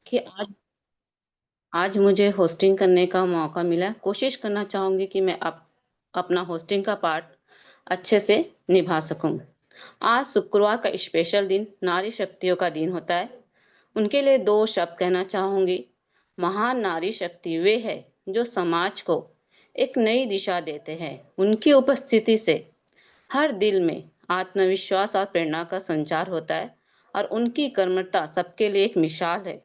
कि आज मुझे होस्टिंग करने का मौका मिला। कोशिश करना चाहूँगी कि मैं अपना होस्टिंग का पार्ट अच्छे से निभा सकूँ। आज शुक्रवार का स्पेशल दिन नारी शक्तियों का दिन होता है। उनके लिए 2 शब्द कहना चाहूँगी। महान नारी शक्ति वे है जो समाज को एक नई दिशा देते हैं। उनकी उपस्थिति से हर दिल में आत्मविश्वास और प्रेरणा का संचार होता है और उनकी कर्मठता सबके लिए एक मिसाल है।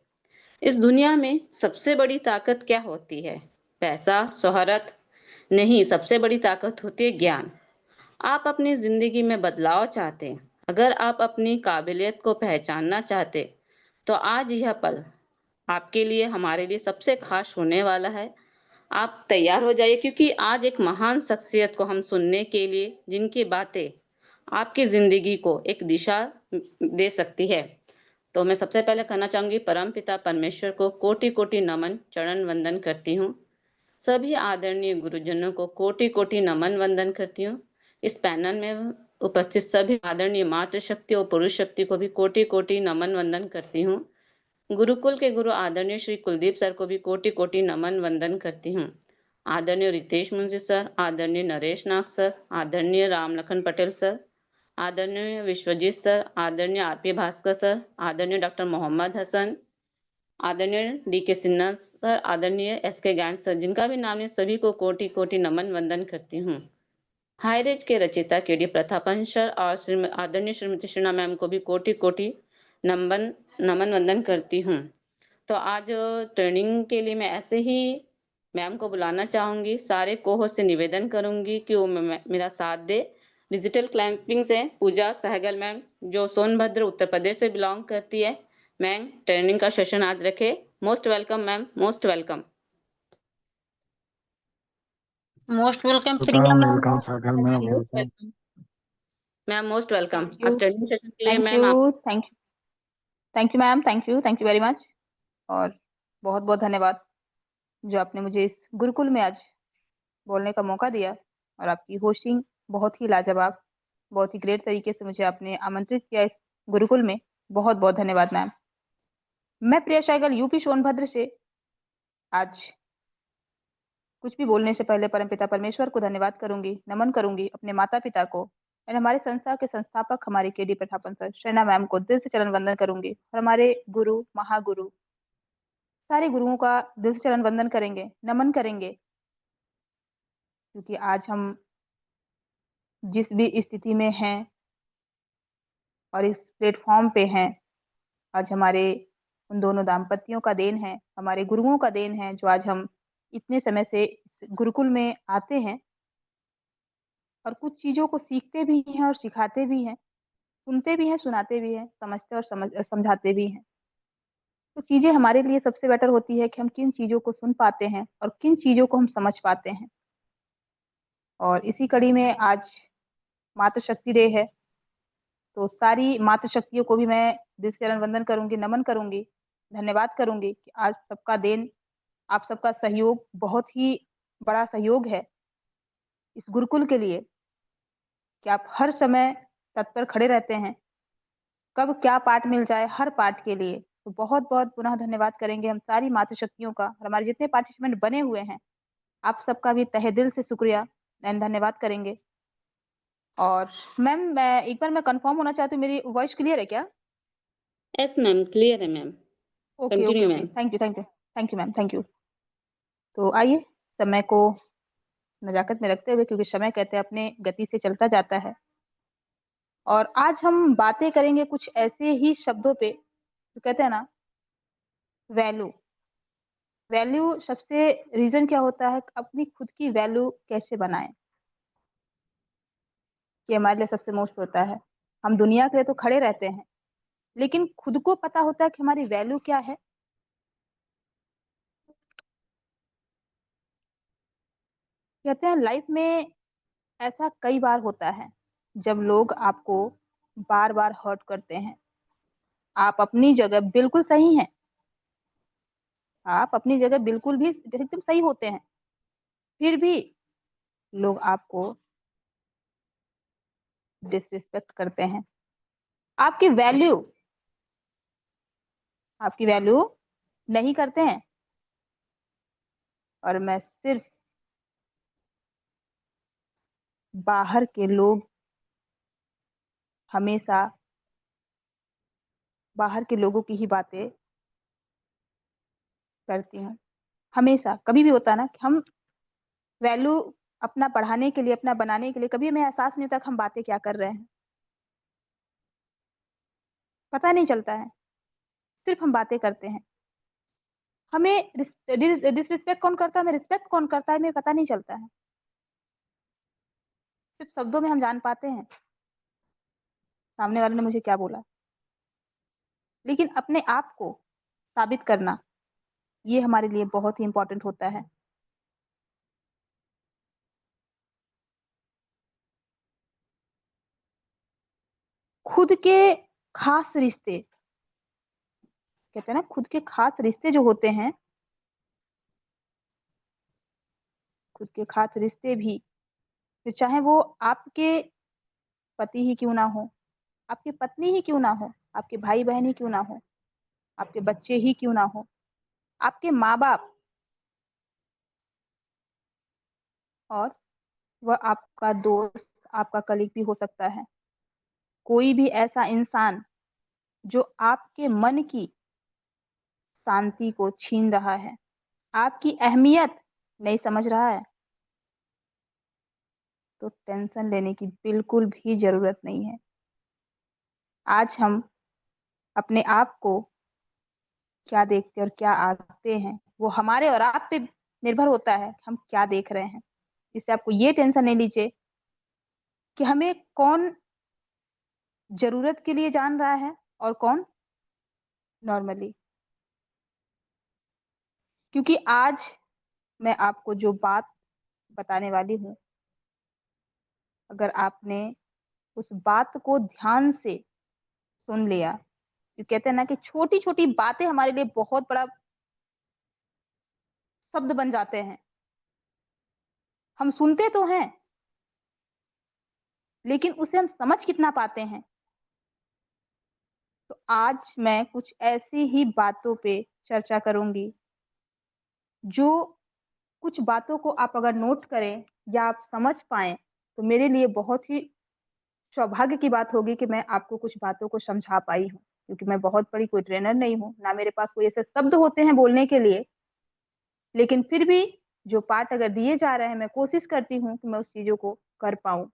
इस दुनिया में सबसे बड़ी ताकत क्या होती है? पैसा, शोहरत? नहीं, सबसे बड़ी ताकत होती है ज्ञान। आप अपनी जिंदगी में बदलाव चाहते हैं, अगर आप अपनी काबिलियत को पहचानना चाहते, तो आज यह पल आपके लिए, हमारे लिए सबसे खास होने वाला है। आप तैयार हो जाइए क्योंकि आज एक महान शख्सियत को हम सुनने के लिए, जिनकी बातें आपकी जिंदगी को एक दिशा दे सकती है। तो मैं सबसे पहले कहना चाहूंगी, परम पिता परमेश्वर को कोटि कोटि नमन चरण वंदन करती हूँ। सभी आदरणीय गुरुजनों को कोटि कोटि नमन वंदन करती हूँ। इस पैनल में उपस्थित सभी आदरणीय मातृशक्ति और पुरुष शक्ति को भी कोटि कोटि नमन वंदन करती हूँ। गुरुकुल के गुरु आदरणीय श्री कुलदीप सर को भी कोटि कोटि नमन वंदन करती हूँ। आदरणीय रितेश मुंशी सर, आदरणीय नरेश नाग सर, आदरणीय राम लखन पटेल सर, आदरणीय विश्वजीत सर, आदरणीय आरपी भास्कर सर, आदरणीय डॉक्टर मोहम्मद हसन, आदरणीय डी के सिन्हा सर, आदरणीय एस के ज्ञान सर, जिनका भी नाम है, सभी को कोटि कोटि नमन वंदन करती हूँ। हाईरेज के रचयिता के डी प्रतापन सर और आदरणीय श्रीमती शीना मैम को भी कोटि कोटि नमन नमन वंदन करती हूँ। तो आज ट्रेनिंग के लिए मैं ऐसे ही मैम को बुलाना चाहूंगी। सारे कोहो से निवेदन करूंगी कि वो मेरा साथ दे। डिजिटल क्लैंपिंग से पूजा सहगल मैम, जो सोनभद्र उत्तर प्रदेश से बिलोंग करती है, मैम ट्रेनिंग का सेशन आज रखे। Most welcome ma'am, most welcome. Most welcome Priya welcome ma'am. Welcome most Sagar में welcome. Welcome. Ma'am most welcome. Thank you. आज ट्रेनिंग सेशन के लिए थैंक मैम यू। आप। Thank you. Thank you ma'am. Thank you very much. और बहुत बहुत धन्यवाद जो आपने मुझे इस गुरुकुल में आज बोलने का मौका दिया। और आपकी होस्टिंग बहुत ही लाजवाब, बहुत ही ग्रेट तरीके से मुझे आपने आमंत्रित किया इस गुरुकुल में। बहुत बहुत धन्यवाद मैम। मैं प्रिया सहगल यूपी सोनभद्र से आज कुछ भी बोलने से पहले परमपिता परमेश्वर को धन्यवाद करूंगी, नमन करूंगी अपने माता पिता को और हमारे संस्था के संस्थापक हमारे के डी प्रतापन सर, शैना मैम को दिल से चरण वंदन करूंगी और हमारे गुरु महागुरु सारे गुरुओं का दिल से चरण वंदन करेंगे, नमन करेंगे। क्योंकि आज हम जिस भी स्थिति में हैं और इस प्लेटफॉर्म पे हैं, आज हमारे उन दोनों दाम्पत्यों का देन है, हमारे गुरुओं का देन है, जो आज हम इतने समय से गुरुकुल में आते हैं और कुछ चीजों को सीखते भी हैं और सिखाते भी हैं, सुनते भी हैं, सुनाते भी हैं, समझते और समझाते भी हैं। तो चीजें हमारे लिए सबसे बेटर होती है कि हम किन चीजों को सुन पाते हैं और किन चीजों को हम समझ पाते हैं। और इसी कड़ी में आज मातृशक्ति डे है, तो सारी मातृशक्तियों को भी मैं दिल से चरण वंदन करूंगी, नमन करूंगी, धन्यवाद करूंगी कि आज सबका देन, आप सबका सहयोग बहुत ही बड़ा सहयोग है इस गुरुकुल के लिए, कि आप हर समय तत्पर खड़े रहते हैं, कब क्या पाठ मिल जाए हर पाठ के लिए। तो बहुत बहुत पुनः धन्यवाद करेंगे हम सारी मातृशक्तियों का और हमारे जितने पार्टिसिपेंट बने हुए हैं, आप सबका भी तहे दिल से शुक्रिया एंड धन्यवाद करेंगे। और मैम मैं एक बार मैं कंफर्म होना चाहती हूँ, मेरी वॉइस क्लियर है क्या? यस मैम, क्लियर है ma'am. Okay okay continue okay, ma'am. Thank you thank you. Thank you ma'am, thank you. तो आइए, समय को नजाकत में रखते हुए, क्योंकि समय कहते हैं अपने गति से चलता जाता है, और आज हम बातें करेंगे कुछ ऐसे ही शब्दों पे जो कहते हैं ना, वैल्यू। वैल्यू सबसे रीजन क्या होता है, अपनी खुद की वैल्यू कैसे बनाएं, ये हमारे लिए सबसे मोस्ट होता है। हम दुनिया के लिए तो खड़े रहते हैं, लेकिन खुद को पता होता है कि हमारी वैल्यू क्या है। कहते हैं लाइफ में ऐसा कई बार होता है जब लोग आपको बार बार हर्ट करते हैं। आप अपनी जगह बिल्कुल सही हैं, आप अपनी जगह बिल्कुल भी एकदम सही होते हैं, फिर भी लोग आपको डिसरिस्पेक्ट करते हैं। आपकी वैल्यू, आपकी वैल्यू नहीं करते हैं, और मैं सिर्फ बाहर के लोग हमेशा बाहर के लोगों की ही बातें करती हूँ। हमेशा कभी भी होता है ना कि हम वैल्यू अपना बढ़ाने के लिए, अपना बनाने के लिए, कभी हमें एहसास नहीं होता कि हम बातें क्या कर रहे हैं, पता नहीं चलता है, सिर्फ हम बातें करते हैं। हमें डिसरिस्पेक्ट कौन करता है, हमें रिस्पेक्ट कौन करता है, हमें पता नहीं चलता है। सिर्फ शब्दों में हम जान पाते हैं सामने वाले ने मुझे क्या बोला, लेकिन अपने आप को साबित करना, ये हमारे लिए बहुत ही इंपॉर्टेंट होता है। खुद के खास रिश्ते, कहते हैं ना, खुद के खास रिश्ते जो होते हैं, खुद के खास रिश्ते भी, तो चाहे वो आपके पति ही क्यों ना हो, आपकी पत्नी ही क्यों ना हो, आपके भाई बहन ही क्यों ना हो, आपके बच्चे ही क्यों ना हो, आपके माँ बाप, और वह आपका दोस्त, आपका कलीग भी हो सकता है। कोई भी ऐसा इंसान जो आपके मन की शांति को छीन रहा है, आपकी अहमियत नहीं समझ रहा है, तो टेंशन लेने की बिल्कुल भी जरूरत नहीं है। आज हम अपने आप को क्या देखते और क्या आते हैं, वो हमारे और आप पे निर्भर होता है कि हम क्या देख रहे हैं। इससे आपको ये टेंशन नहीं लीजिए कि हमें कौन जरूरत के लिए जान रहा है और कौन नॉर्मली। क्योंकि आज मैं आपको जो बात बताने वाली हूँ, अगर आपने उस बात को ध्यान से सुन लिया, तो कहते हैं ना कि छोटी छोटी बातें हमारे लिए बहुत बड़ा शब्द बन जाते हैं। हम सुनते तो हैं, लेकिन उसे हम समझ कितना पाते हैं। तो आज मैं कुछ ऐसी ही बातों पे चर्चा करूंगी, जो कुछ बातों को आप अगर नोट करें या आप समझ पाए, तो मेरे लिए बहुत ही सौभाग्य की बात होगी कि मैं आपको कुछ बातों को समझा पाई हूँ। क्योंकि मैं बहुत बड़ी कोई ट्रेनर नहीं हूँ, ना मेरे पास कोई ऐसे शब्द होते हैं बोलने के लिए, लेकिन फिर भी जो पार्ट अगर दिए जा रहे हैं, मैं कोशिश करती हूँ कि मैं उस चीजों को कर पाऊँ।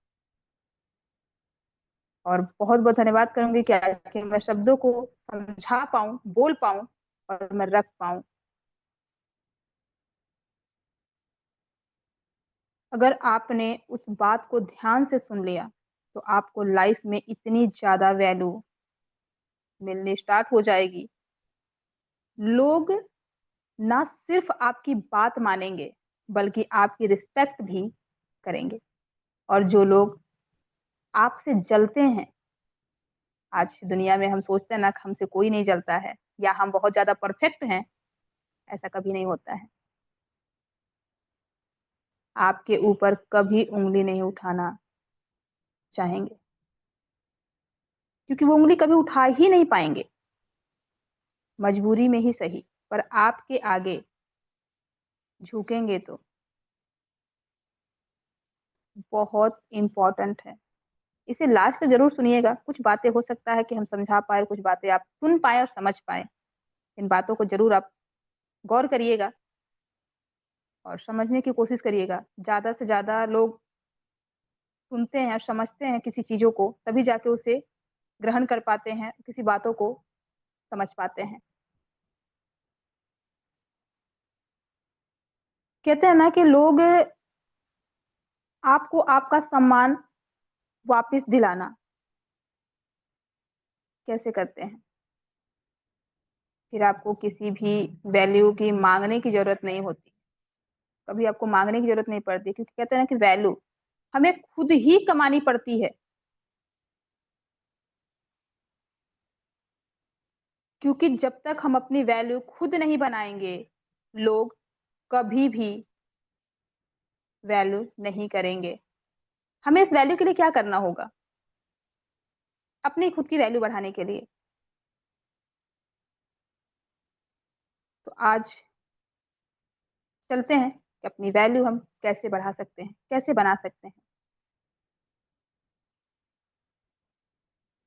और बहुत बहुत धन्यवाद करूंगी कि आखिर मैं शब्दों को समझा पाऊँ, बोल पाऊँ और मैं रख पाऊँ। अगर आपने उस बात को ध्यान से सुन लिया, तो आपको लाइफ में इतनी ज्यादा वैल्यू मिलनी स्टार्ट हो जाएगी। लोग ना सिर्फ आपकी बात मानेंगे, बल्कि आपकी रिस्पेक्ट भी करेंगे। और जो लोग आपसे जलते हैं, आज दुनिया में हम सोचते हैं ना कि हमसे कोई नहीं जलता है, या हम बहुत ज्यादा परफेक्ट हैं, ऐसा कभी नहीं होता है। आपके ऊपर कभी उंगली नहीं उठाना चाहेंगे, क्योंकि वो उंगली कभी उठा ही नहीं पाएंगे, मजबूरी में ही सही, पर आपके आगे झुकेंगे तो। बहुत इंपॉर्टेंट है, इसे लास्ट तक जरूर सुनिएगा। कुछ बातें हो सकता है कि हम समझा पाए, कुछ बातें आप सुन पाए और समझ पाए। इन बातों को जरूर आप गौर करिएगा और समझने की कोशिश करिएगा। ज्यादा से ज्यादा लोग सुनते हैं और समझते हैं किसी चीजों को, तभी जाके उसे ग्रहण कर पाते हैं, किसी बातों को समझ पाते हैं। कहते हैं ना कि लोग आपको आपका सम्मान वापस दिलाना कैसे करते हैं, फिर आपको किसी भी वैल्यू की मांगने की जरूरत नहीं होती। कभी आपको मांगने की जरूरत नहीं पड़ती, क्योंकि कहते हैं ना कि वैल्यू हमें खुद ही कमानी पड़ती है। क्योंकि जब तक हम अपनी वैल्यू खुद नहीं बनाएंगे, लोग कभी भी वैल्यू नहीं करेंगे। हमें इस वैल्यू के लिए क्या करना होगा? अपनी खुद की वैल्यू बढ़ाने के लिए, तो आज चलते हैं कि अपनी वैल्यू हम कैसे बढ़ा सकते हैं, कैसे बना सकते हैं।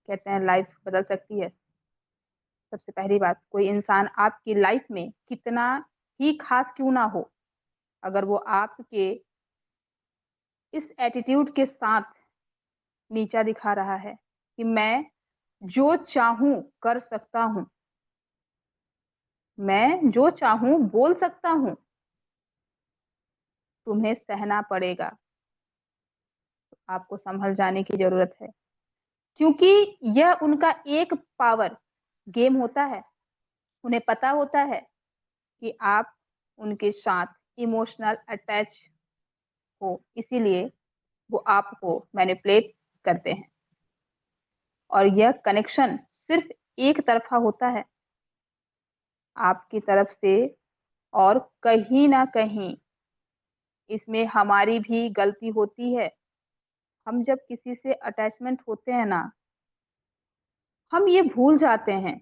कहते हैं लाइफ बदल सकती है। सबसे पहली बात, कोई इंसान आपकी लाइफ में कितना ही खास क्यों ना हो, अगर वो आपके इस एटीट्यूड के साथ नीचा दिखा रहा है कि मैं जो चाहूं कर सकता हूं, मैं जो चाहूं बोल सकता हूं, तुम्हें सहना पड़ेगा, आपको संभल जाने की जरूरत है। क्योंकि यह उनका एक पावर गेम होता है। उन्हें पता होता है कि आप उनके साथ इमोशनल अटैच हो, इसीलिए वो आपको मैनिपुलेट करते हैं। और यह कनेक्शन सिर्फ एक तरफा होता है आपकी तरफ से, और कहीं ना कहीं इसमें हमारी भी गलती होती है। हम जब किसी से अटैचमेंट होते हैं ना, हम ये भूल जाते हैं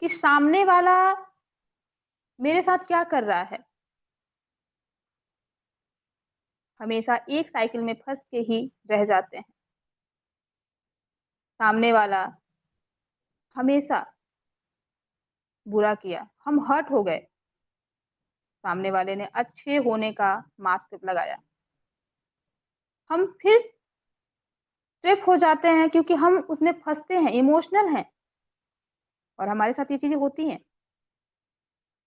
कि सामने वाला मेरे साथ क्या कर रहा है। हमेशा एक साइकिल में फंस के ही रह जाते हैं। सामने वाला हमेशा बुरा किया, हम हर्ट हो गए, सामने वाले ने अच्छे होने का मास्क लगाया, हम फिर ट्रिप हो जाते हैं क्योंकि हम उसमें फंसते हैं, इमोशनल हैं। और हमारे साथ ये चीजें होती हैं।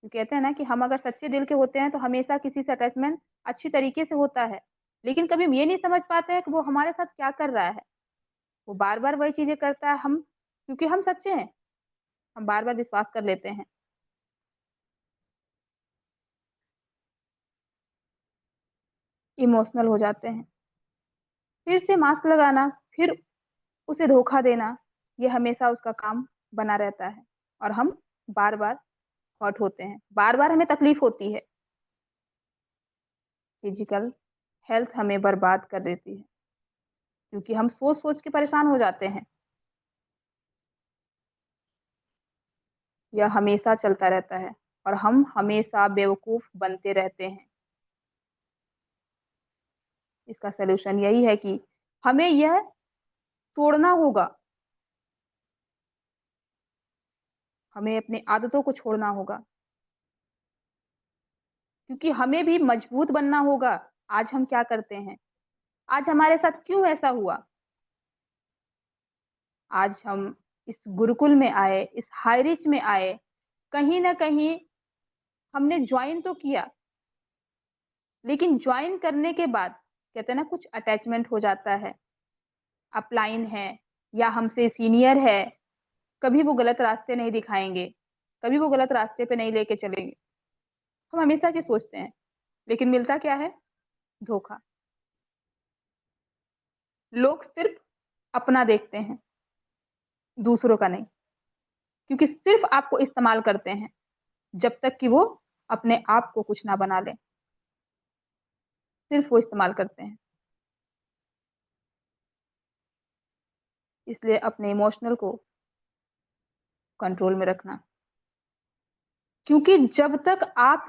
तो कहते हैं ना कि हम अगर सच्चे दिल के होते हैं तो हमेशा किसी से अटैचमेंट अच्छी तरीके से होता है, लेकिन कभी हम ये नहीं समझ पाते हैं कि वो हमारे साथ क्या कर रहा है। वो बार बार वही चीजें करता है, हम क्योंकि हम सच्चे हैं, हम बार बार विश्वास कर लेते हैं। इमोशनल हो जाते हैं, फिर से मास्क लगाना, फिर उसे धोखा देना, ये हमेशा उसका काम बना रहता है। और हम बार बार हर्ट होते हैं, बार बार हमें तकलीफ होती है। फिजिकल हेल्थ हमें बर्बाद कर देती है, क्योंकि हम सोच सोच के परेशान हो जाते हैं। यह हमेशा चलता रहता है और हम हमेशा बेवकूफ बनते रहते हैं। इसका सलूशन यही है कि हमें यह तोड़ना होगा, हमें अपनी आदतों को छोड़ना होगा, क्योंकि हमें भी मजबूत बनना होगा। आज हम क्या करते हैं, आज हमारे साथ क्यों ऐसा हुआ, आज हम इस गुरुकुल में आए, इस हाई रिच में आए, कहीं ना कहीं हमने ज्वाइन तो किया, लेकिन ज्वाइन करने के बाद कहते हैं ना कुछ अटैचमेंट हो जाता है। अपलाइन है या हमसे सीनियर है, कभी वो गलत रास्ते नहीं दिखाएंगे, कभी वो गलत रास्ते पे नहीं लेके चलेंगे। हम हमेशा ये सोचते हैं, लेकिन मिलता क्या है, धोखा। लोग सिर्फ अपना देखते हैं, दूसरों का नहीं, क्योंकि सिर्फ आपको इस्तेमाल करते हैं जब तक कि वो अपने आप को कुछ ना बना ले। सिर्फ वो इस्तेमाल करते हैं। इसलिए अपने इमोशनल को कंट्रोल में रखना, क्योंकि जब तक आप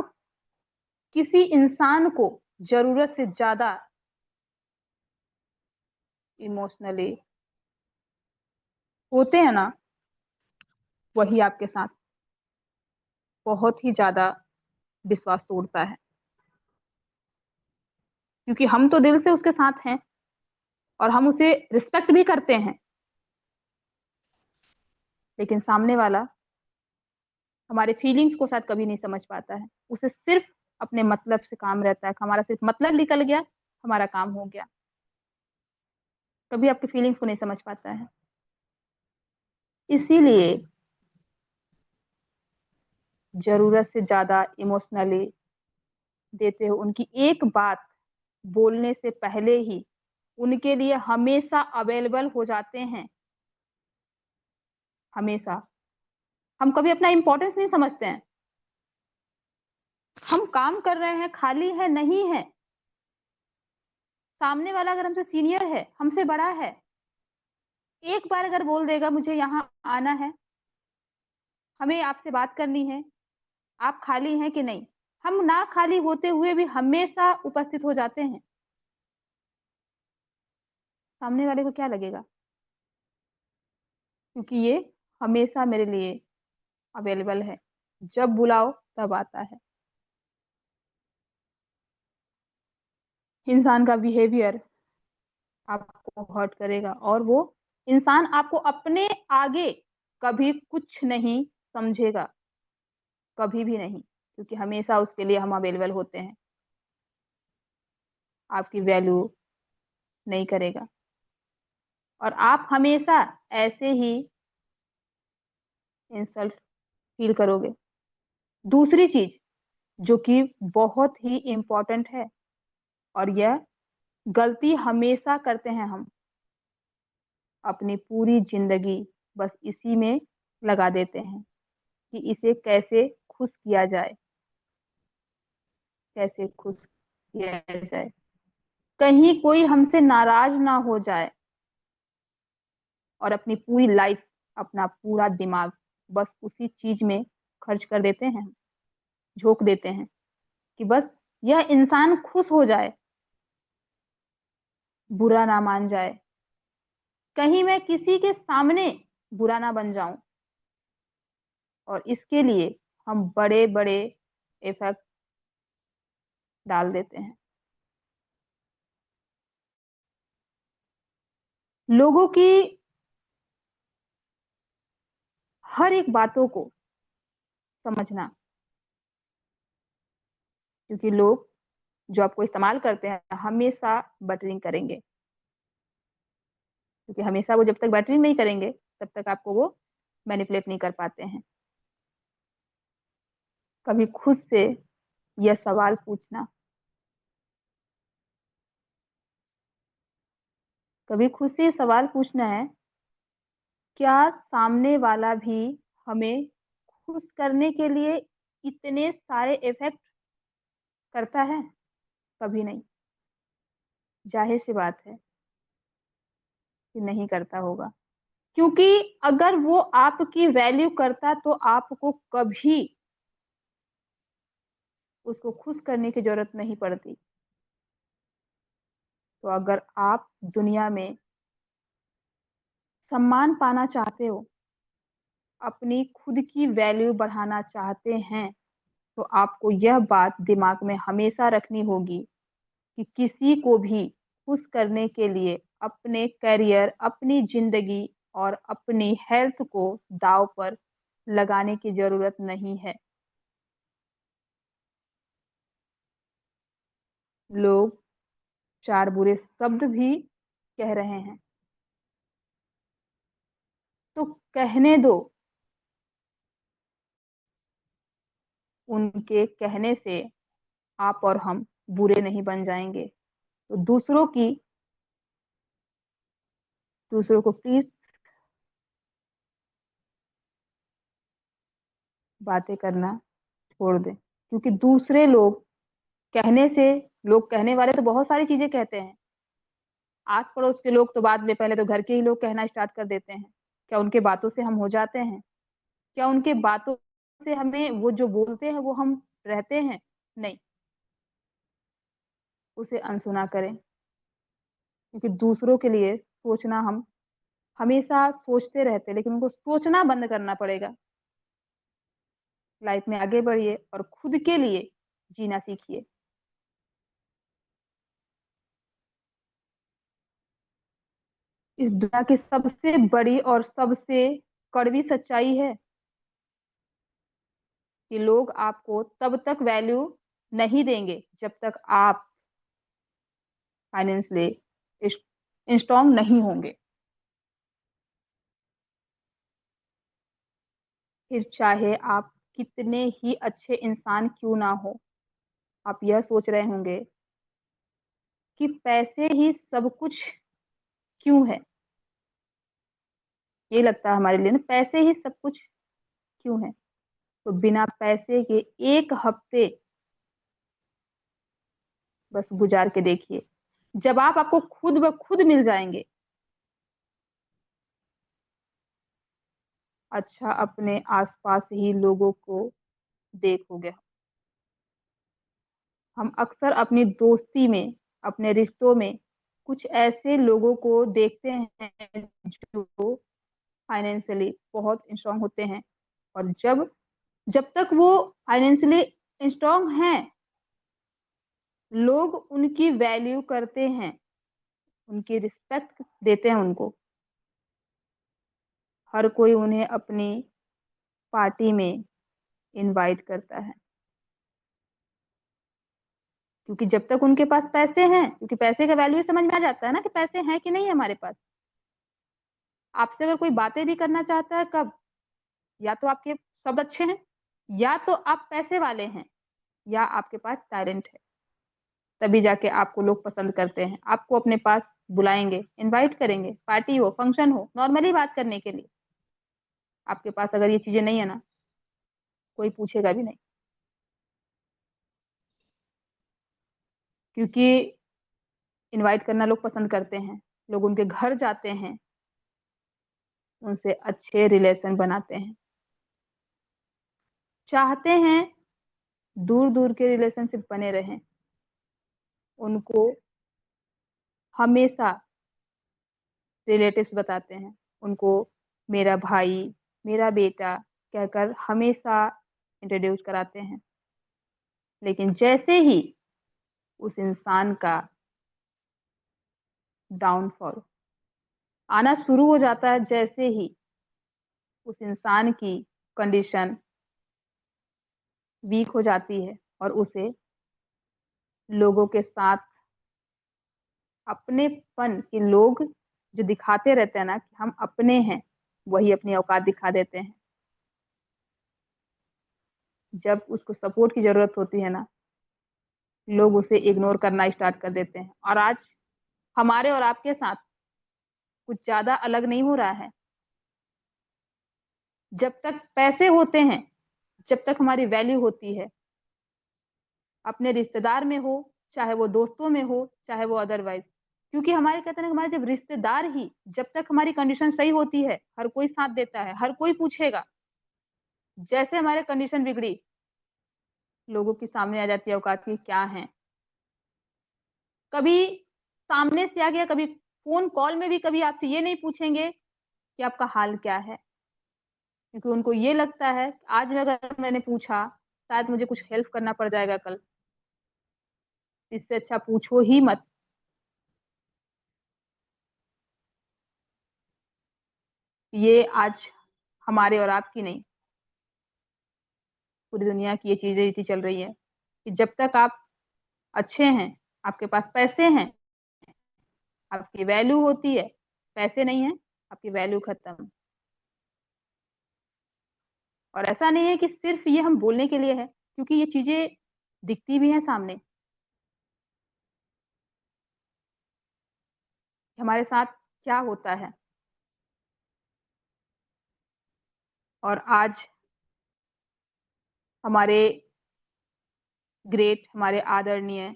किसी इंसान को जरूरत से ज्यादा इमोशनली होते हैं ना, वही आपके साथ बहुत ही ज्यादा विश्वास तोड़ता है। क्योंकि हम तो दिल से उसके साथ हैं और हम उसे रिस्पेक्ट भी करते हैं, लेकिन सामने वाला हमारे फीलिंग्स को शायद कभी नहीं समझ पाता है। उसे सिर्फ अपने मतलब से काम रहता है, हमारा सिर्फ मतलब निकल गया, हमारा काम हो गया। कभी आपके फीलिंग्स को नहीं समझ पाता है। इसीलिए जरूरत से ज्यादा इमोशनली देते हो, उनकी एक बात बोलने से पहले ही उनके लिए हमेशा अवेलेबल हो जाते हैं। हमेशा हम कभी अपना इंपॉर्टेंस नहीं समझते हैं। हम काम कर रहे हैं, खाली है नहीं है, सामने वाला अगर हमसे सीनियर है, हमसे बड़ा है, एक बार अगर बोल देगा मुझे यहाँ आना है, हमें आपसे बात करनी है, आप खाली हैं कि नहीं? हम ना खाली होते हुए भी हमेशा उपस्थित हो जाते हैं। सामने वाले को क्या लगेगा? क्योंकि ये हमेशा मेरे लिए अवेलेबल है, जब बुलाओ तब आता है। इंसान का बिहेवियर आपको हर्ट करेगा और वो इंसान आपको अपने आगे कभी कुछ नहीं समझेगा, कभी भी नहीं, क्योंकि हमेशा उसके लिए हम अवेलेबल होते हैं। आपकी वैल्यू नहीं करेगा और आप हमेशा ऐसे ही इंसल्ट फील करोगे। दूसरी चीज जो कि बहुत ही इम्पोर्टेंट है, और यह गलती हमेशा करते हैं हम, अपनी पूरी जिंदगी बस इसी में लगा देते हैं कि इसे कैसे खुश किया जाए, कैसे खुश किया जाए, कहीं कोई हमसे नाराज ना हो जाए, और अपनी पूरी लाइफ, अपना पूरा दिमाग बस उसी चीज में खर्च कर देते हैं, झोंक देते हैं कि बस यह इंसान खुश हो जाए, बुरा ना मान जाए, कहीं मैं किसी के सामने बुरा ना बन जाऊं। और इसके लिए हम बड़े बड़े इफेक्ट डाल देते हैं। लोगों की हर एक बातों को समझना, क्योंकि लोग जो आपको इस्तेमाल करते हैं हमेशा बटरिंग करेंगे, क्योंकि हमेशा वो जब तक बटरिंग नहीं करेंगे तब तक आपको वो मैनिपुलेट नहीं कर पाते हैं। कभी खुद से यह सवाल पूछना, कभी खुद से ये सवाल पूछना है, क्या सामने वाला भी हमें खुश करने के लिए इतने सारे इफेक्ट करता है? कभी नहीं। जाहिर सी बात है कि नहीं करता होगा, क्योंकि अगर वो आपकी वैल्यू करता तो आपको कभी उसको खुश करने की जरूरत नहीं पड़ती। तो अगर आप दुनिया में सम्मान पाना चाहते हो, अपनी खुद की वैल्यू बढ़ाना चाहते हैं, तो आपको यह बात दिमाग में हमेशा रखनी होगी कि किसी को भी खुश करने के लिए अपने करियर, अपनी जिंदगी और अपनी हेल्थ को दांव पर लगाने की जरूरत नहीं है। लोग चार बुरे शब्द भी कह रहे हैं तो कहने दो, उनके कहने से आप और हम बुरे नहीं बन जाएंगे। तो दूसरों को प्लीज बातें करना छोड़ दें, क्योंकि दूसरे लोग कहने से, लोग कहने वाले तो बहुत सारी चीजें कहते हैं। आस पड़ोस के लोग तो बाद में, पहले तो घर के ही लोग कहना स्टार्ट कर देते हैं। क्या उनके बातों से हम हो जाते हैं? क्या उनके बातों से हमें वो जो बोलते हैं वो हम रहते हैं? नहीं, उसे अनसुना करें, क्योंकि दूसरों के लिए सोचना हम हमेशा सोचते रहते हैं, लेकिन उनको सोचना बंद करना पड़ेगा। लाइफ में आगे बढ़िए और खुद के लिए जीना सीखिए। इस दुनिया की सबसे बड़ी और सबसे कड़वी सच्चाई है कि लोग आपको तब तक वैल्यू नहीं देंगे जब तक आप फाइनेंशियली स्ट्रांग नहीं होंगे। फिर चाहे आप कितने ही अच्छे इंसान क्यों ना हो, आप यह सोच रहे होंगे कि पैसे ही सब कुछ क्यों है। ये लगता है हमारे लिए ना, पैसे ही सब कुछ क्यों है। तो बिना पैसे के एक हफ्ते बस गुजार के देखिए, जब आप आपको खुद ब खुद मिल जाएंगे, अच्छा अपने आसपास ही लोगों को देखोगे। हम अक्सर अपनी दोस्ती में, अपने रिश्तों में कुछ ऐसे लोगों को देखते हैं जो फाइनेंशियली बहुत स्ट्रांग होते हैं, और जब जब तक वो फाइनेंशियली स्ट्रांग हैं, लोग उनकी वैल्यू करते हैं, उनकी रिस्पेक्ट देते हैं उनको। हर कोई उन्हें अपनी पार्टी में इनवाइट करता है, क्योंकि जब तक उनके पास पैसे हैं, क्योंकि पैसे का वैल्यू समझ में आ जाता है ना कि पैसे हैं कि नहीं है हमारे पास। आपसे अगर कोई बातें भी करना चाहता है, कब? या तो आपके शब्द अच्छे हैं, या तो आप पैसे वाले हैं, या आपके पास टैलेंट है, तभी जाके आपको लोग पसंद करते हैं, आपको अपने पास बुलाएंगे, इनवाइट करेंगे, पार्टी हो, फंक्शन हो, नॉर्मली बात करने के लिए। आपके पास अगर ये चीजें नहीं है ना, कोई पूछेगा भी नहीं, क्योंकि इनवाइट करना लोग पसंद करते हैं, लोग उनके घर जाते हैं, उनसे अच्छे रिलेशन बनाते हैं, चाहते हैं दूर दूर के रिलेशनशिप बने रहें। उनको हमेशा रिलेटिव्स बताते हैं, उनको मेरा भाई, मेरा बेटा कहकर हमेशा इंट्रोड्यूस कराते हैं। लेकिन जैसे ही उस इंसान का डाउनफॉल आना शुरू हो जाता है, जैसे ही उस इंसान की कंडीशन वीक हो जाती है और उसे लोगों के साथ अपनेपन के लोग जो दिखाते रहते हैं ना कि हम अपने हैं, वही अपनी औकात दिखा देते हैं। जब उसको सपोर्ट की जरूरत होती है ना, लोग उसे इग्नोर करना स्टार्ट कर देते हैं। और आज हमारे और आपके साथ कुछ ज्यादा अलग नहीं हो रहा है। जब तक पैसे होते हैं, जब तक हमारी वैल्यू होती है, अपने रिश्तेदार में हो, चाहे वो दोस्तों में हो, चाहे वो अदरवाइज, क्योंकि हमारे कहते हैं हमारे जब रिश्तेदार ही, जब तक हमारी कंडीशन सही होती है, हर कोई साथ देता है, हर कोई पूछेगा। जैसे हमारे कंडीशन बिगड़ी, लोगों के सामने आ जाती है औकात की क्या है। कभी सामने से आ गया, कभी फोन कॉल में भी कभी आपसे ये नहीं पूछेंगे कि आपका हाल क्या है, क्योंकि उनको ये लगता है आज अगर मैंने पूछा, शायद मुझे कुछ हेल्प करना पड़ जाएगा कल, इससे अच्छा पूछो ही मत। ये आज हमारे और आपकी नहीं, पूरी दुनिया की ये चीजें रीति चल रही है कि जब तक आप अच्छे हैं, आपके पास पैसे हैं, आपकी वैल्यू होती है। पैसे नहीं है, आपकी वैल्यू खत्म। और ऐसा नहीं है कि सिर्फ ये हम बोलने के लिए है, क्योंकि ये चीजें दिखती भी हैं सामने, कि हमारे साथ क्या होता है। और आज हमारे ग्रेट, हमारे आदरणीय,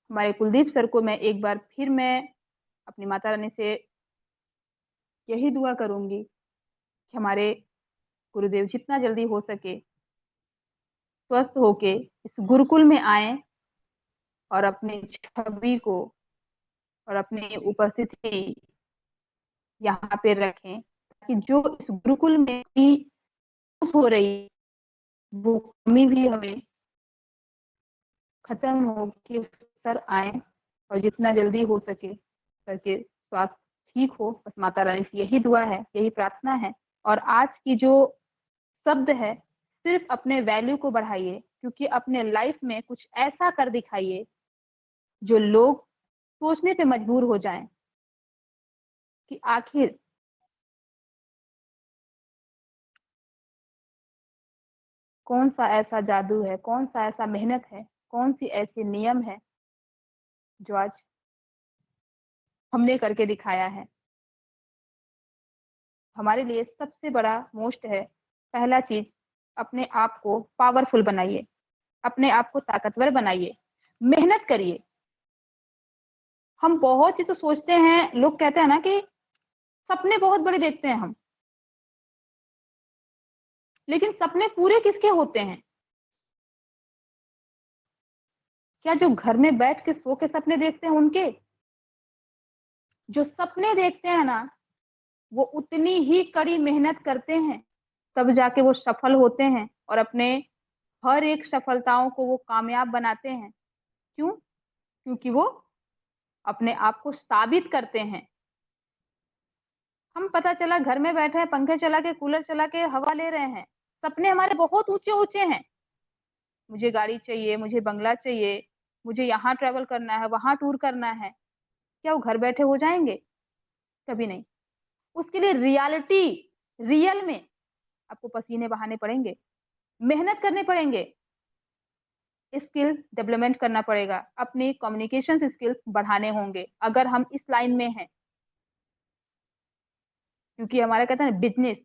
हमारे कुलदीप सर को मैं एक बार फिर मैं अपनी माता रानी से यही दुआ करूंगी कि हमारे गुरुदेव जितना जल्दी हो सके स्वस्थ होके इस गुरुकुल में आए, और अपनी छवि को और अपनी उपस्थिति यहाँ पे रखें, ताकि जो इस गुरुकुल में भी हो रही वो कमी भी हमें खत्म हो कि सर आए और जितना जल्दी हो सके करके स्वास्थ्य ठीक हो। बस माता रानी से यही दुआ है, यही प्रार्थना है। और आज की जो शब्द है, सिर्फ अपने वैल्यू को बढ़ाइए, क्योंकि अपने लाइफ में कुछ ऐसा कर दिखाइए जो लोग सोचने पे मजबूर हो जाएं कि आखिर कौन सा ऐसा जादू है, कौन सा ऐसा मेहनत है, कौन सी ऐसी नियम है जो आज हमने करके दिखाया है। हमारे लिए सबसे बड़ा मोस्ट है, पहला चीज, अपने आप को पावरफुल बनाइए, अपने आप को ताकतवर बनाइए, मेहनत करिए। हम बहुत ही तो सोचते हैं, लोग कहते हैं ना कि सपने बहुत बड़े देखते हैं हम, लेकिन सपने पूरे किसके होते हैं? क्या जो घर में बैठ के सो के सपने देखते हैं उनके? जो सपने देखते हैं ना, वो उतनी ही कड़ी मेहनत करते हैं, तब जाके वो सफल होते हैं और अपने हर एक सफलताओं को वो कामयाब बनाते हैं। क्यों? क्योंकि वो अपने आप को साबित करते हैं। हम पता चला घर में बैठे हैं, पंखे चला के, कूलर चला के हवा ले रहे हैं, सपने हमारे बहुत ऊंचे ऊंचे हैं। मुझे गाड़ी चाहिए, मुझे बंगला चाहिए, मुझे यहाँ ट्रेवल करना है, वहां टूर करना है। क्या वो घर बैठे हो जाएंगे? कभी नहीं। उसके लिए रियलिटी, रियल में आपको पसीने बहाने पड़ेंगे, मेहनत करने पड़ेंगे, स्किल डेवलपमेंट करना पड़ेगा, अपनी कम्युनिकेशन स्किल्स बढ़ाने होंगे अगर हम इस लाइन में हैं। क्योंकि हमारा कहते हैं बिजनेस,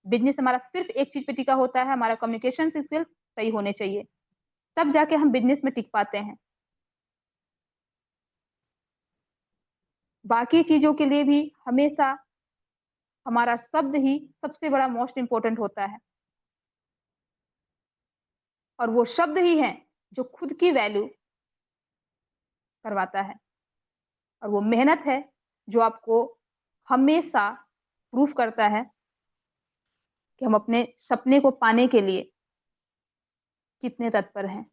बिजनेस हमारा सिर्फ एक चीज पे टिका होता है, हमारा कम्युनिकेशन स्किल्स सही होने चाहिए, तब जाके हम बिजनेस में टिक पाते हैं। बाकी चीजों के लिए भी हमेशा हमारा शब्द ही सबसे बड़ा मोस्ट इंपॉर्टेंट होता है, और वो शब्द ही है जो खुद की वैल्यू करवाता है, और वो मेहनत है जो आपको हमेशा प्रूफ करता है कि हम अपने सपने को पाने के लिए कितने तत्पर हैं।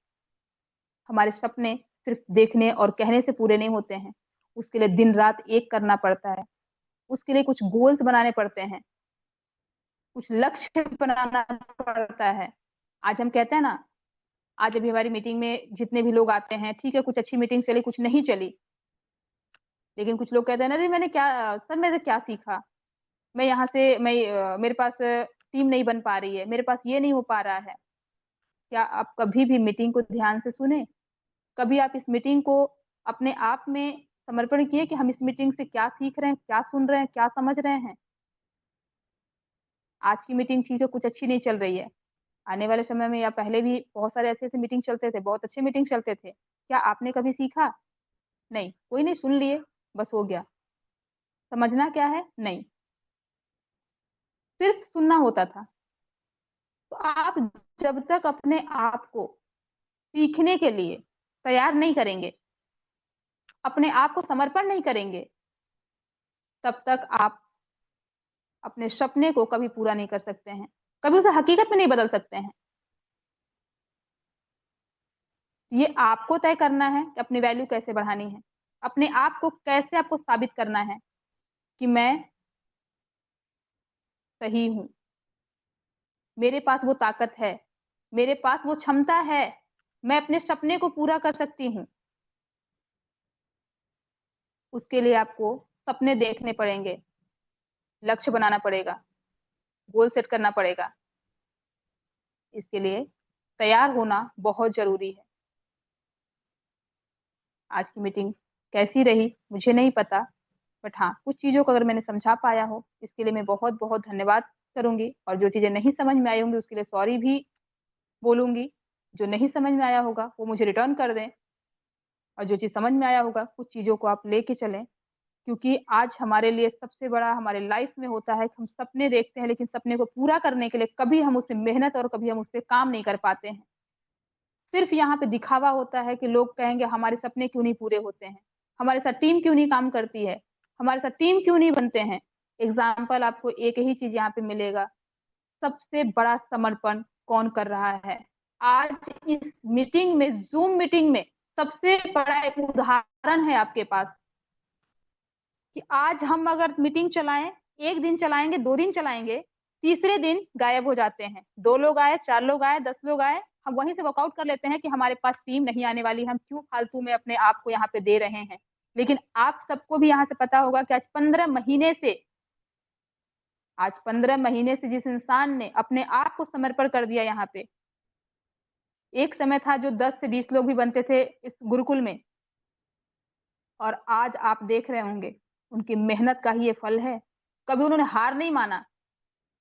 हमारे सपने सिर्फ देखने और कहने से पूरे नहीं होते हैं, उसके लिए दिन रात एक करना पड़ता है, उसके लिए कुछ गोल्स बनाने पड़ते हैं, कुछ लक्ष्य बनाना पड़ता है। आज हम कहते हैं ना, आज अभी हमारी मीटिंग में जितने भी लोग आते हैं, ठीक है कुछ अच्छी मीटिंग चली, कुछ नहीं चली, लेकिन कुछ लोग कहते हैं ना, अरे मैंने क्या सर, मैंने क्या सीखा, मैं यहाँ से मेरे पास टीम नहीं बन पा रही है, मेरे पास ये नहीं हो पा रहा है। क्या आप कभी भी मीटिंग को ध्यान से सुने? कभी आप इस मीटिंग को अपने आप में समर्पण किए कि हम इस मीटिंग से क्या सीख रहे हैं, क्या सुन रहे हैं, क्या समझ रहे हैं? आज की मीटिंग ठीक है कुछ अच्छी नहीं चल रही है, आने वाले समय में या पहले भी बहुत सारे ऐसे ऐसे मीटिंग चलते थे, बहुत अच्छे मीटिंग चलते थे, क्या आपने कभी सीखा? नहीं, कोई नहीं, सुन लिए बस हो गया। समझना क्या है? नहीं, सिर्फ सुनना होता था। तो आप जब तक अपने आप को सीखने के लिए तैयार नहीं करेंगे, अपने आप को समर्पण नहीं करेंगे, तब तक आप अपने सपने को कभी पूरा नहीं कर सकते हैं, कभी उसे हकीकत में नहीं बदल सकते हैं। ये आपको तय करना है कि अपनी वैल्यू कैसे बढ़ानी है, अपने आप को कैसे आपको साबित करना है कि मैं सही हूं, मेरे पास वो ताकत है, मेरे पास वो क्षमता है, मैं अपने सपने को पूरा कर सकती हूँ। उसके लिए आपको सपने देखने पड़ेंगे, लक्ष्य बनाना पड़ेगा, गोल सेट करना पड़ेगा। इसके लिए तैयार होना बहुत जरूरी है। आज की मीटिंग कैसी रही मुझे नहीं पता, बट हाँ कुछ चीजों को अगर मैंने समझा पाया हो इसके लिए मैं बहुत बहुत धन्यवाद करूंगी, और जो चीजें नहीं समझ में आई होंगी उसके लिए सॉरी भी बोलूंगी। जो नहीं समझ में आया होगा वो मुझे रिटर्न कर दें, और जो चीज समझ में आया होगा कुछ चीजों को आप लेके चलें। क्योंकि आज हमारे लिए सबसे बड़ा हमारे लाइफ में होता है कि हम सपने देखते हैं, लेकिन सपने को पूरा करने के लिए कभी हम उससे मेहनत और कभी हम उस पर काम नहीं कर पाते हैं। सिर्फ यहाँ पे दिखावा होता है कि लोग कहेंगे हमारे सपने क्यों नहीं पूरे होते हैं, हमारे साथ टीम क्यों नहीं काम करती है, हमारे साथ टीम क्यों नहीं बनते हैं। एग्जाम्पल आपको एक ही चीज यहाँ पे मिलेगा, सबसे बड़ा समर्पण कौन कर रहा है। आज इस मीटिंग में, जूम मीटिंग में सबसे बड़ा एक उदाहरण है आपके पास कि आज हम अगर मीटिंग चलाएं, एक दिन चलाएंगे, 2 दिन चलाएंगे, तीसरे दिन गायब हो जाते हैं। 2 लोग आए, 4 लोग आए, 10 लोग आए, हम वहीं से वर्कआउट कर लेते हैं कि हमारे पास टीम नहीं आने वाली, हम क्यों फालतू में अपने आप को यहाँ पे दे रहे हैं। लेकिन आप सबको भी यहाँ से पता होगा कि आज 15 महीने से जिस इंसान ने अपने आप को समर्पण कर दिया यहाँ पे, एक समय था जो 10 से 20 लोग भी बनते थे इस गुरुकुल में, और आज आप देख रहे होंगे उनकी मेहनत का ही ये फल है। कभी उन्होंने हार नहीं माना,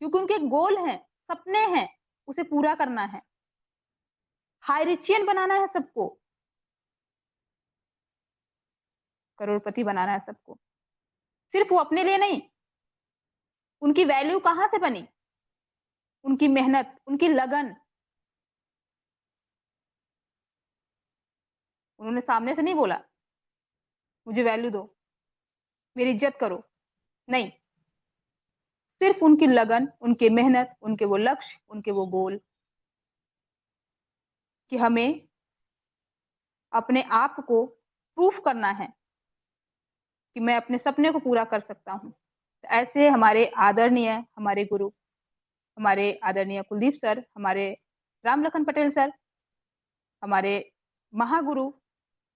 क्योंकि उनके गोल हैं, सपने हैं, उसे पूरा करना है, हाईरिचियन बनाना है सबको, करोड़पति बनाना है सबको, सिर्फ वो अपने लिए नहीं, उनकी वैल्यू कहाँ से बनी? उनकी मेहनत, उनकी लगन। उन्होंने सामने से नहीं बोला, मुझे वैल्यू दो, मेरी इज़्ज़त करो, नहीं। सिर्फ़ उनकी लगन, उनकी मेहनत, उनके वो लक्ष्य, उनके वो गोल कि हमें अपने आप को प्रूफ करना है कि मैं अपने सपने को पूरा कर सकता हूँ। तो ऐसे हमारे आदरणीय हमारे गुरु, हमारे आदरणीय कुलदीप सर, हमारे राम लखन पटेल सर, हमारे महागुरु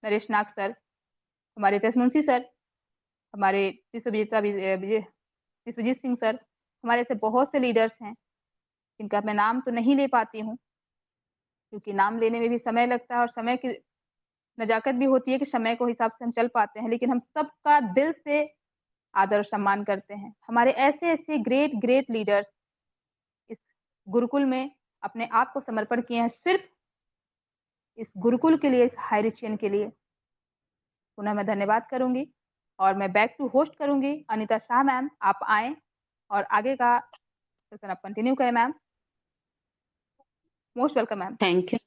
नरेश नाग सर, हमारे जसमुंशी सर, हमारे विश्वजीत सिंह सर, हमारे ऐसे बहुत से लीडर्स हैं, जिनका मैं नाम तो नहीं ले पाती हूँ, क्योंकि नाम लेने में भी समय लगता है और समय की नज़ाकत भी होती है कि समय के हिसाब से हम चल पाते हैं, लेकिन हम सबका दिल से आदर और सम्मान करते हैं। हमारे ऐसे-ऐसे ग्रेट लीडर्स इस गुरुकुल में अपने आप को समर्पण किए हैं, सिर्फ़ इस गुरुकुल के लिए, इस हाईरिचियन के लिए। पुनः मैं धन्यवाद करूँगी और मैं बैक टू होस्ट करूँगी अनीता शाह मैम, आप आएँ और आगे का सेशन आप कंटिन्यू करें ma'am. Most welcome ma'am. Thank you.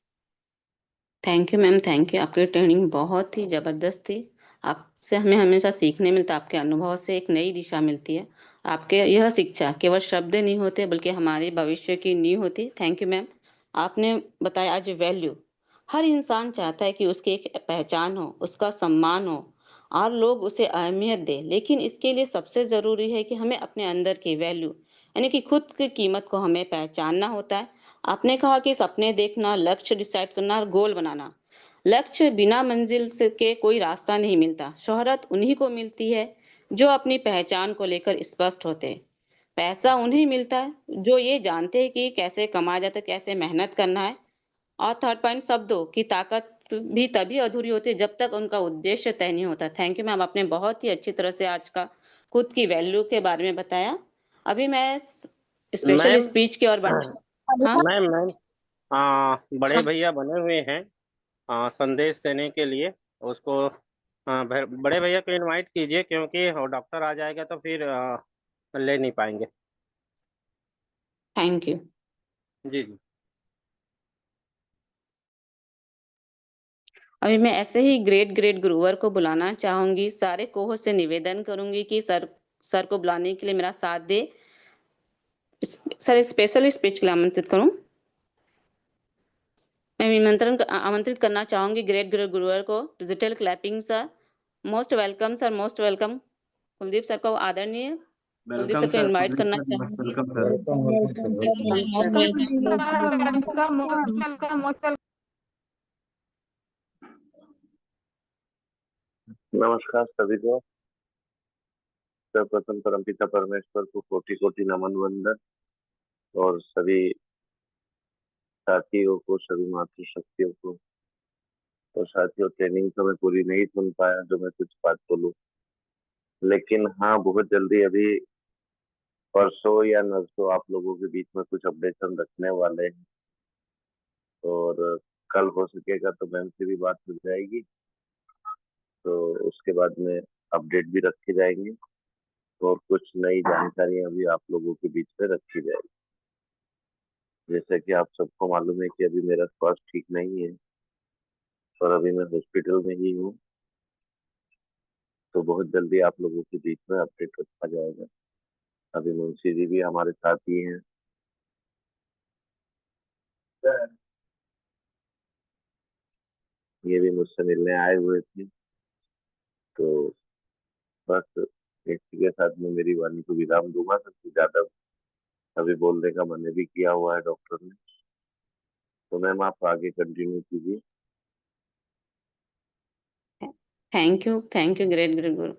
Thank you ma'am, thank you. आपकी ट्रेनिंग बहुत ही ज़बरदस्त थी। आपसे हमें हमेशा सीखने मिलता है, आपके अनुभव से एक नई दिशा मिलती है। आपके यह शिक्षा केवल शब्द नहीं होते बल्कि हमारे भविष्य की नींव होती है। Thank you ma'am. आपने बताया आज वैल्यू। हर इंसान चाहता है कि उसकी एक पहचान हो, उसका सम्मान हो और लोग उसे अहमियत दें। लेकिन इसके लिए सबसे ज़रूरी है कि हमें अपने अंदर की वैल्यू यानी कि खुद की कीमत को हमें पहचानना होता है। आपने कहा कि सपने देखना, लक्ष्य डिसाइड करना और गोल बनाना। लक्ष्य बिना मंजिल से के कोई रास्ता नहीं मिलता। शोहरत उन्हीं को मिलती है जो अपनी पहचान को लेकर स्पष्ट होते हैं। पैसा उन्हें मिलता है जो ये जानते हैं कि कैसे कमाया जाता है, कैसे मेहनत करना है। और थर्ड पॉइंट, शब्दों की ताकत भी तभी अधूरी होती है जब तक उनका उद्देश्य तय नहीं होता। थैंक यू मैम, आपने बहुत ही अच्छी तरह से आज का खुद की वैल्यू के बारे में बताया। अभी मैं स्पेशल मैम स्पीच की ओर बढ़। हाँ मैम मैम बड़े हाँ। भैया बने हुए हैं संदेश देने के लिए। उसको बड़े भैया को इनवाइट कीजिए, क्योंकि वो डॉक्टर आ जाएगा तो फिर ले नहीं पाएंगे। Thank you. जी जी। अभी मैं ऐसे ही ग्रेट ग्रेट गुरुवर को बुलाना चाहूंगी। सारे कोहोस्ट से निवेदन करूंगी कि सर को बुलाने के लिए मेरा साथ दे। सर स्पेशल स्पीच के लिए आमंत्रित करूं। मैं आमंत्रित करना चाहूंगी ग्रेट ग्रेट गुरुवर को। Digital clapping sir, most welcome sir, most welcome. Kuldeep sir को आदरणीय कुलदीप वेलकम सर को सर, इनवाइट कुलदीप करना सर, मोस्ट चाहूंगी। Welcome sir. Most welcome. Welcome. नमस्कार सभी को। सर्वप्रथम परमपिता परमेश्वर को कोटि कोटि नमन वंदन, और सभी साथियों को, सभी मातृशक्तियों को। और साथियों, ट्रेनिंग तो मैं पूरी नहीं सुन पाया, जो मैं कुछ बात बोलूं, लेकिन हाँ, बहुत जल्दी अभी परसों या नरसों आप लोगों के बीच में कुछ अपडेशन रखने वाले हैं। और कल हो सकेगा तो मैम से भी बात हो जाएगी, तो उसके बाद में अपडेट भी रखे जाएंगे और कुछ नई जानकारियां भी आप लोगों के बीच में रखी जाएगी। जैसे कि आप सबको मालूम है कि अभी मेरा स्वास्थ्य ठीक नहीं है और अभी मैं हॉस्पिटल में ही हूँ, तो बहुत जल्दी आप लोगों के बीच में अपडेट रखा जाएगा। अभी मुंशी जी भी हमारे साथ ही हैं। ये भी मुझसे मिलने आए हुए थे, तो बस इसी के साथ में मेरी वाणी को विराम दूंगा। सबसे ज्यादा अभी बोलने का मन भी किया हुआ है डॉक्टर ने, तो मैम आप आगे कंटिन्यू कीजिए। Thank you great great Guru.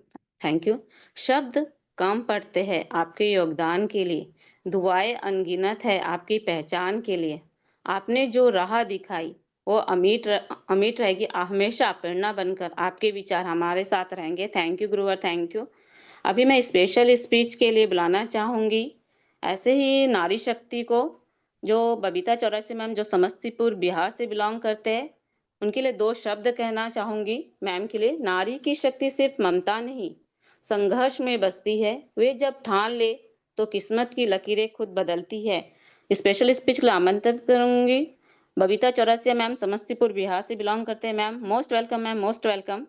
Thank you. शब्द कम पड़ते हैं आपके योगदान के लिए। दुआएं अनगिनत है आपकी पहचान के लिए। आपने जो राह दिखाई वो अमिट रहेगी हमेशा प्रेरणा बनकर। आपके विचार हमारे साथ रहेंगे। थैंक यू गुरुवर, थैंक यू। अभी मैं स्पेशल स्पीच के लिए बुलाना चाहूंगी ऐसे ही नारी शक्ति को, जो बबीता चौरसिया मैम, जो समस्तीपुर बिहार से बिलोंग करते हैं। उनके लिए दो शब्द कहना चाहूंगी मैम के लिए। नारी की शक्ति सिर्फ ममता नहीं, संघर्ष में बसती है। वे जब ठान ले तो किस्मत की लकीरें खुद बदलती है। स्पेशल स्पीच के लिए आमंत्रित करूंगी बबीता चौरसिया मैम, समस्तीपुर बिहार से बिलोंग करते हैं ma'am. Most welcome ma'am, most welcome.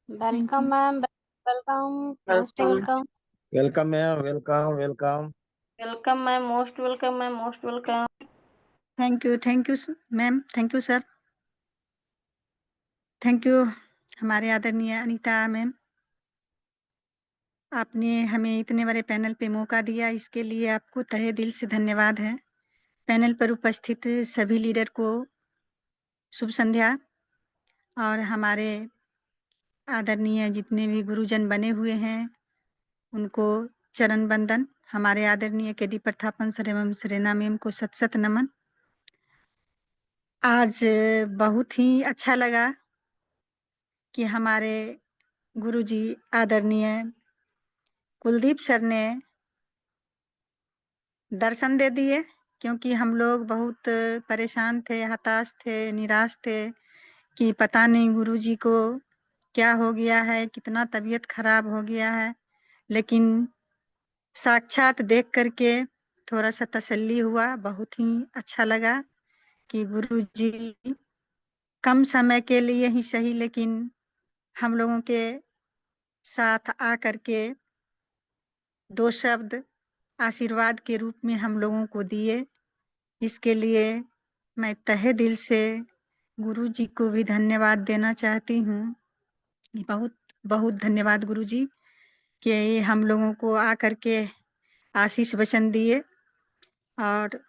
Welcome ma'am, welcome, most welcome. Welcome ma'am, welcome welcome. Welcome ma'am, most welcome ma'am, most welcome. Thank you ma'am, thank you sir, thank you हमारे आदरणीय Anita ma'am, आपने हमें इतने बड़े panel पे मौका दिया, इसके लिए आपको तहे दिल से धन्यवाद है। पैनल पर उपस्थित सभी लीडर को शुभ संध्या, और हमारे आदरणीय जितने भी गुरुजन बने हुए हैं उनको चरण वंदन। हमारे आदरणीय केडी प्रथापन सर एवं सरेना मैम को सत सत नमन। आज बहुत ही अच्छा लगा कि हमारे गुरुजी आदरणीय कुलदीप सर ने दर्शन दे दिए, क्योंकि हम लोग बहुत परेशान थे, हताश थे, निराश थे कि पता नहीं गुरुजी को क्या हो गया है, कितना तबीयत खराब हो गया है। लेकिन साक्षात देख करके थोड़ा सा तसल्ली हुआ, बहुत ही अच्छा लगा कि गुरुजी कम समय के लिए ही सही लेकिन हम लोगों के साथ आकर के 2 शब्द आशीर्वाद के रूप में हम लोगों को दिए। इसके लिए मैं तहे दिल से गुरुजी को भी धन्यवाद देना चाहती हूँ। बहुत बहुत धन्यवाद गुरुजी कि हम लोगों को आकर के आशीष वचन दिए। और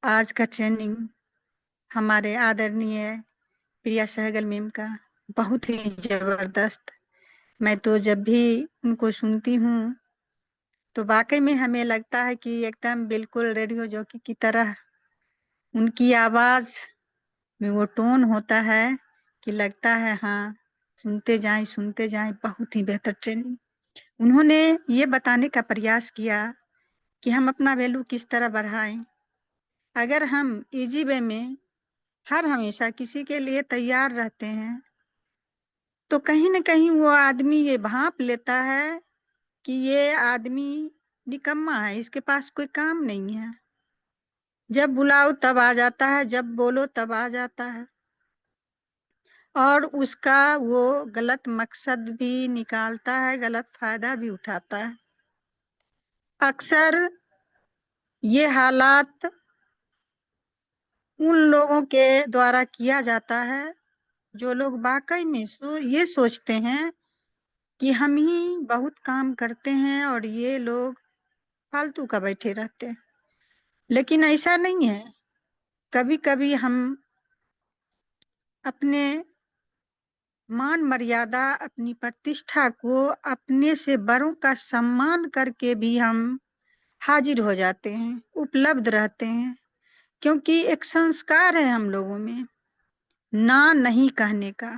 आज का ट्रेनिंग हमारे आदरणीय प्रिया सहगल मैम का बहुत ही जबरदस्त। मैं तो जब भी उनको सुनती हूँ तो वाकई में हमें लगता है कि एकदम बिल्कुल रेडियो जॉकी की तरह उनकी आवाज में वो टोन होता है कि लगता है हाँ सुनते जाएं। बहुत ही बेहतर ट्रेनिंग। उन्होंने ये बताने का प्रयास किया कि हम अपना वैल्यू किस तरह बढ़ाएं। अगर हम इजी वे में हर हमेशा किसी के लिए तैयार रहते हैं तो कहीं न कहीं वो आदमी ये भांप लेता है कि ये आदमी निकम्मा है, इसके पास कोई काम नहीं है। जब बुलाओ तब आ जाता है, जब बोलो तब आ जाता है, और उसका वो गलत मकसद भी निकालता है, गलत फायदा भी उठाता है। अक्सर ये हालात उन लोगों के द्वारा किया जाता है जो लोग वाकई में ये सोचते हैं कि हम ही बहुत काम करते हैं और ये लोग फालतू का बैठे रहते हैं। लेकिन ऐसा नहीं है। कभी कभी हम अपने मान मर्यादा, अपनी प्रतिष्ठा को, अपने से बड़ों का सम्मान करके भी हम हाजिर हो जाते हैं, उपलब्ध रहते हैं, क्योंकि एक संस्कार है हम लोगों में ना नहीं कहने का।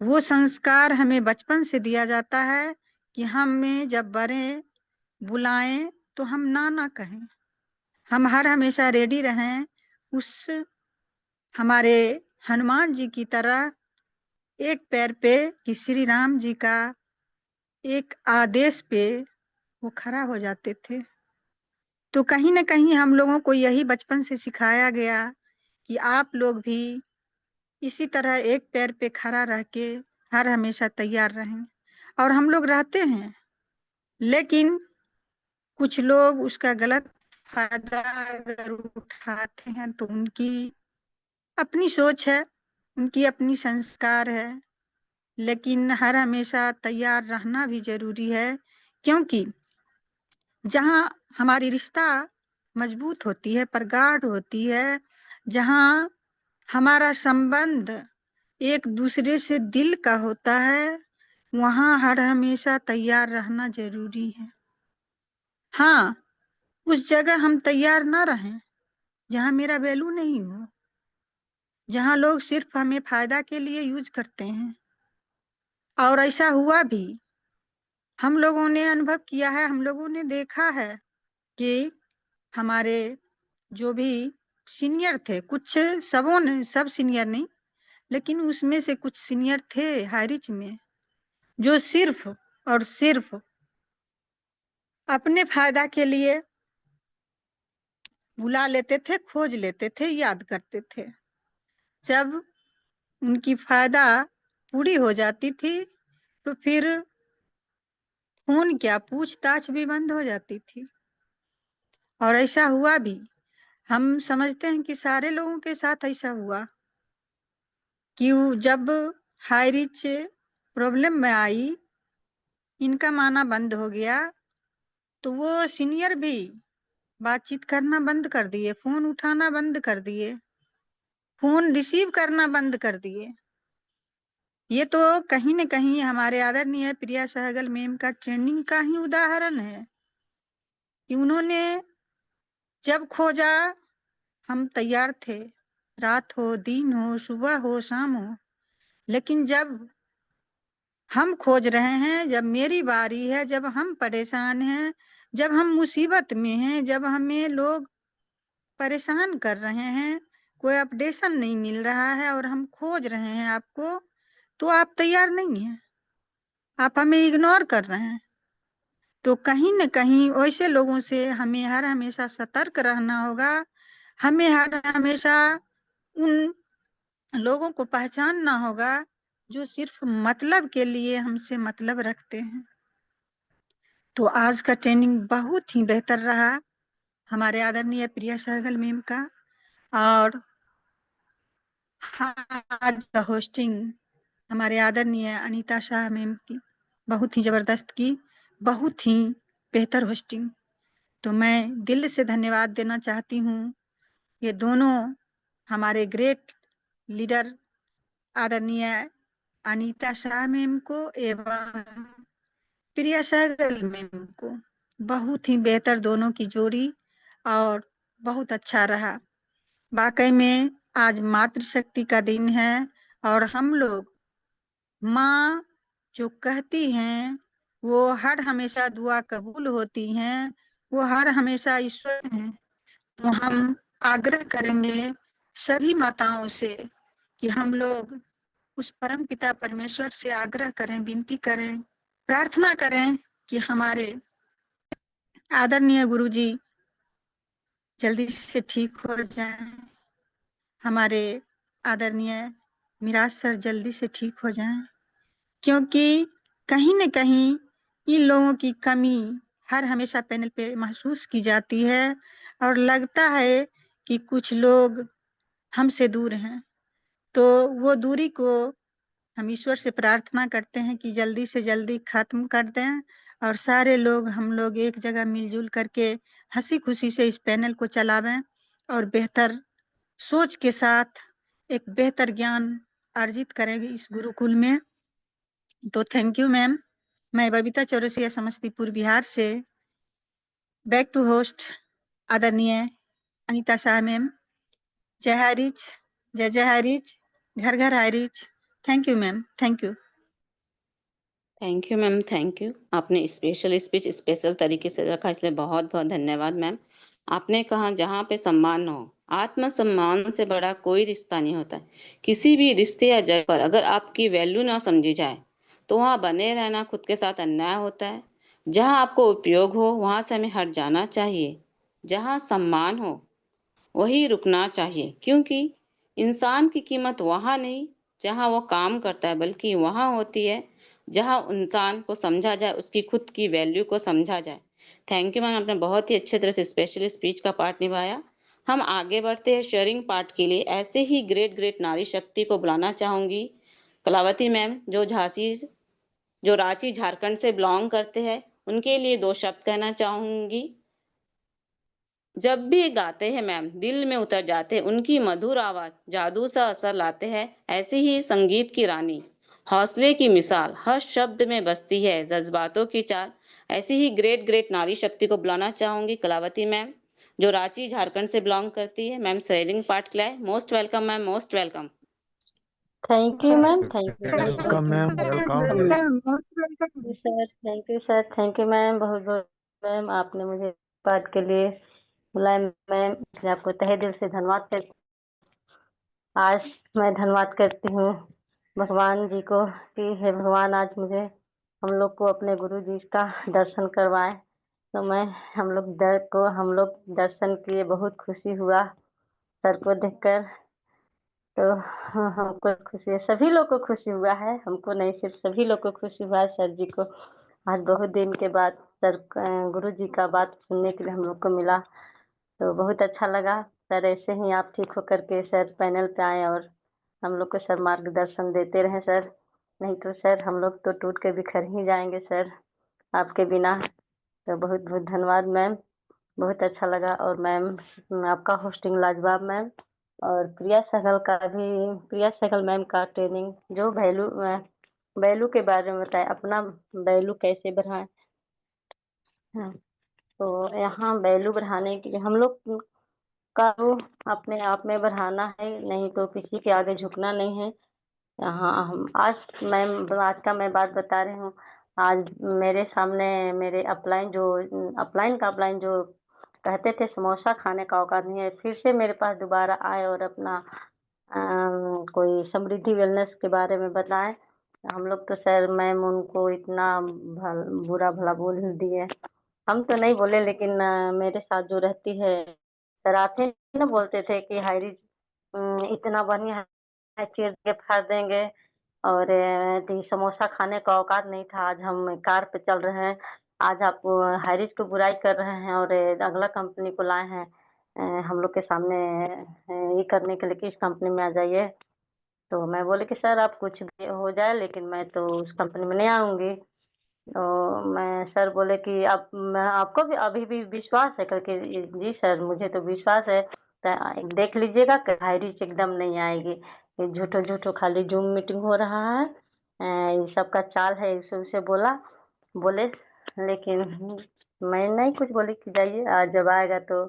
वो संस्कार हमें बचपन से दिया जाता है कि हमें जब बड़े बुलाएं तो हम ना कहें, हम हर हमेशा रेडी रहें। उस हमारे हनुमान जी की तरह एक पैर पे कि श्री राम जी का एक आदेश पे वो खड़ा हो जाते थे। तो कहीं न कहीं हम लोगों को यही बचपन से सिखाया गया कि आप लोग भी इसी तरह एक पैर पे खड़ा रह के हर हमेशा तैयार रहें, और हम लोग रहते हैं। लेकिन कुछ लोग उसका गलत फायदा अगर उठाते हैं तो उनकी अपनी सोच है, उनकी अपनी संस्कार है। लेकिन हर हमेशा तैयार रहना भी जरूरी है, क्योंकि जहाँ हमारी रिश्ता मजबूत होती है, प्रगाढ़ होती है, जहाँ हमारा संबंध एक दूसरे से दिल का होता है, वहाँ हर हमेशा तैयार रहना जरूरी है। हाँ, उस जगह हम तैयार ना रहें जहाँ मेरा वैल्यू नहीं हो, जहाँ लोग सिर्फ हमें फायदा के लिए यूज करते हैं। और ऐसा हुआ भी, हम लोगों ने अनुभव किया है, हम लोगों ने देखा है कि हमारे जो भी सीनियर थे, कुछ सबों ने, सब सीनियर नहीं, लेकिन उसमें से कुछ सीनियर थे हाई रिच में, जो सिर्फ और सिर्फ अपने फायदा के लिए बुला लेते थे, खोज लेते थे, याद करते थे। जब उनकी फायदा पूरी हो जाती थी तो फिर फोन क्या, पूछताछ भी बंद हो जाती थी। और ऐसा हुआ भी, हम समझते हैं कि सारे लोगों के साथ ऐसा हुआ कि जब हाई रिच प्रॉब्लम में आई, इनकम आना बंद हो गया, तो वो सीनियर भी बातचीत करना बंद कर दिए, फोन उठाना बंद कर दिए, फोन रिसीव करना बंद कर दिए। ये तो कहीं न कहीं हमारे आदरणीय प्रिया सहगल मैम का ट्रेनिंग का ही उदाहरण है कि उन्होंने जब खोजा हम तैयार थे, रात हो, दिन हो, सुबह हो, शाम हो, लेकिन जब हम खोज रहे हैं, जब मेरी बारी है, जब हम परेशान हैं, जब हम मुसीबत में हैं, जब हमें लोग परेशान कर रहे हैं, कोई अपडेशन नहीं मिल रहा है और हम खोज रहे हैं आपको, तो आप तैयार नहीं हैं, आप हमें इग्नोर कर रहे हैं। तो कहीं न कहीं वैसे लोगों से हमें हर हमेशा सतर्क रहना होगा। हमें हर हमेशा उन लोगों को पहचानना होगा जो सिर्फ मतलब के लिए हमसे मतलब रखते हैं। तो आज का ट्रेनिंग बहुत ही बेहतर रहा हमारे आदरणीय प्रिया सहगल मैम का। और आज का होस्टिंग हमारे आदरणीय अनीता शाह मैम की बहुत ही जबरदस्त की, बहुत ही बेहतर होस्टिंग। तो मैं दिल से धन्यवाद देना चाहती हूँ ये दोनों हमारे ग्रेट लीडर आदरणीय अनीता शाह मैम को एवं प्रिया सहगल मैम को। बहुत ही बेहतर दोनों की जोड़ी और बहुत अच्छा रहा। वाकई में आज मातृशक्ति का दिन है और हम लोग माँ जो कहती हैं वो हर हमेशा दुआ कबूल होती हैं, वो हर हमेशा ईश्वर हैं। तो हम आग्रह करेंगे सभी माताओं से कि हम लोग उस परम पिता परमेश्वर से आग्रह करें, विनती करें, प्रार्थना करें कि हमारे आदरणीय गुरुजी जल्दी से ठीक हो जाएं, हमारे आदरणीय मिराज सर जल्दी से ठीक हो जाएं, क्योंकि कहीं न कहीं इन लोगों की कमी हर हमेशा पैनल पे महसूस की जाती है और लगता है कि कुछ लोग हमसे दूर हैं। तो वो दूरी को हम ईश्वर से प्रार्थना करते हैं कि जल्दी से जल्दी खत्म कर दें और सारे लोग हम लोग एक जगह मिलजुल करके हंसी खुशी से इस पैनल को चलावें और बेहतर सोच के साथ एक बेहतर ज्ञान अर्जित करेंगे इस गुरुकुल में। तो थैंक यू मैम। मैं बबीता चौरसिया समस्तीपुर बिहार से बैक टू होस्ट आदरणीय अनीता शाह मैम। जय हरिच, जय जय हरिच, घर घर हरिच। Thank you ma'am, thank you. Thank you ma'am, thank you. आपने स्पेशल स्पीच स्पेशल तरीके से रखा, इसलिए बहुत बहुत धन्यवाद मैम। आपने कहा जहाँ पे सम्मान हो, आत्मसम्मान से बड़ा कोई रिश्ता नहीं होता। किसी भी रिश्ते या जगह पर अगर आपकी वैल्यू ना समझी जाए तो वहाँ बने रहना खुद के साथ अन्याय होता है। जहाँ आपको उपयोग हो वहाँ से हमें हट जाना चाहिए। जहाँ सम्मान हो वही रुकना चाहिए, क्योंकि इंसान की कीमत वहाँ नहीं जहाँ वो काम करता है, बल्कि वहाँ होती है जहाँ इंसान को समझा जाए, उसकी खुद की वैल्यू को समझा जाए। थैंक यू मैम, आपने बहुत ही अच्छे तरह से स्पेशल स्पीच का पार्ट निभाया। हम आगे बढ़ते हैं शेयरिंग पार्ट के लिए। ऐसे ही ग्रेट ग्रेट नारी शक्ति को बुलाना चाहूंगी। कलावती मैम जो रांची झारखंड से बिलोंग करते हैं, उनके लिए 2 शब्द कहना चाहूंगी। जब भी गाते हैं मैम दिल में उतर जाते हैं, उनकी मधुर आवाज जादू सा असर लाते हैं। ऐसी ही संगीत की रानी, हौसले की मिसाल, हर शब्द में बसती है जज्बातों की चाल। ऐसी ही ग्रेट ग्रेट नारी शक्ति को बुलाना चाहूंगी कलावती मैम, जो रांची झारखंड से बिलोंग करती है। मैम सेलिंग पार्ट के लिए most welcome ma'am, most welcome. Thank you ma'am, thank you ma'am, welcome ma'am, welcome. Sir, thank you sir, thank you ma'am, बहुत बहुत मैम आपने मुझे बात के लिए बुलाया मैम, इसलिए आपको तहे दिल से धन्यवाद करती। आज मैं धन्यवाद करती हूँ भगवान जी को कि हे भगवान आज मुझे हम लोग को अपने गुरु जी का दर्शन करवाए। तो हम लोग दर्शन किए, बहुत खुशी हुआ सर को देखकर। तो हमको खुशी है, सभी लोग को खुशी हुआ है, हमको नहीं सिर्फ सभी लोग को खुशी हुआ है। सर जी को आज बहुत दिन के बाद गुरु जी का बात सुनने के लिए हम लोग को मिला, तो बहुत अच्छा लगा। सर ऐसे ही आप ठीक होकर के सर पैनल पे आए और हम लोग को सर मार्गदर्शन देते रहे सर। नहीं तो सर हम लोग तो टूट के बिखर ही जाएंगे सर आपके बिना। तो बहुत बहुत धन्यवाद मैम, बहुत अच्छा लगा। और मैम आपका होस्टिंग लाजवाब मैम। और प्रिया सहगल मैम का ट्रेनिंग जो वैल्यू के बारे में बताया, अपना वैल्यू कैसे बढ़ाएं। हाँ, तो यहाँ वैल्यू बढ़ाने के लिए हम लोग का तो अपने आप में बढ़ाना है, नहीं तो किसी के आगे झुकना नहीं है। हाँ, हम आज का मैं बात बता रही हूँ। आज मेरे सामने मेरे अपलाइन जो कहते थे समोसा खाने का औकात नहीं है, फिर से मेरे पास दोबारा आए और अपना कोई समृद्धि वेलनेस के बारे में बताएं। हम लोग तो सर मैम उनको इतना बुरा भला बोल ही दिए। हम तो नहीं बोले, लेकिन मेरे साथ जो रहती है सर आते ना बोलते थे कि हायरी इतना बढ़िया है, चीर के फाड़ देंगे। और तो समोसा खाने का औकात नहीं था। आज हम कार पे चल रहे हैं, आज आप हाइरिस को बुराई कर रहे हैं और अगला कंपनी को लाए हैं हम लोग के सामने ये करने के लिए कि इस कंपनी में आ जाइए। तो मैं बोली कि सर आप कुछ भी हो जाए, लेकिन मैं तो उस कंपनी में नहीं आऊंगी। तो मैं सर बोले कि आप आपको भी अभी भी विश्वास है करके। जी सर मुझे तो विश्वास है। देख लीजिएगा कि हाइरिस एकदम नहीं आएगी। ये झूठो झूठो खाली जूम मीटिंग हो रहा है, ये सबका चाल है, इसे उसे बोले। लेकिन मैं नहीं कुछ बोली कि जाइए, आज जब आएगा तो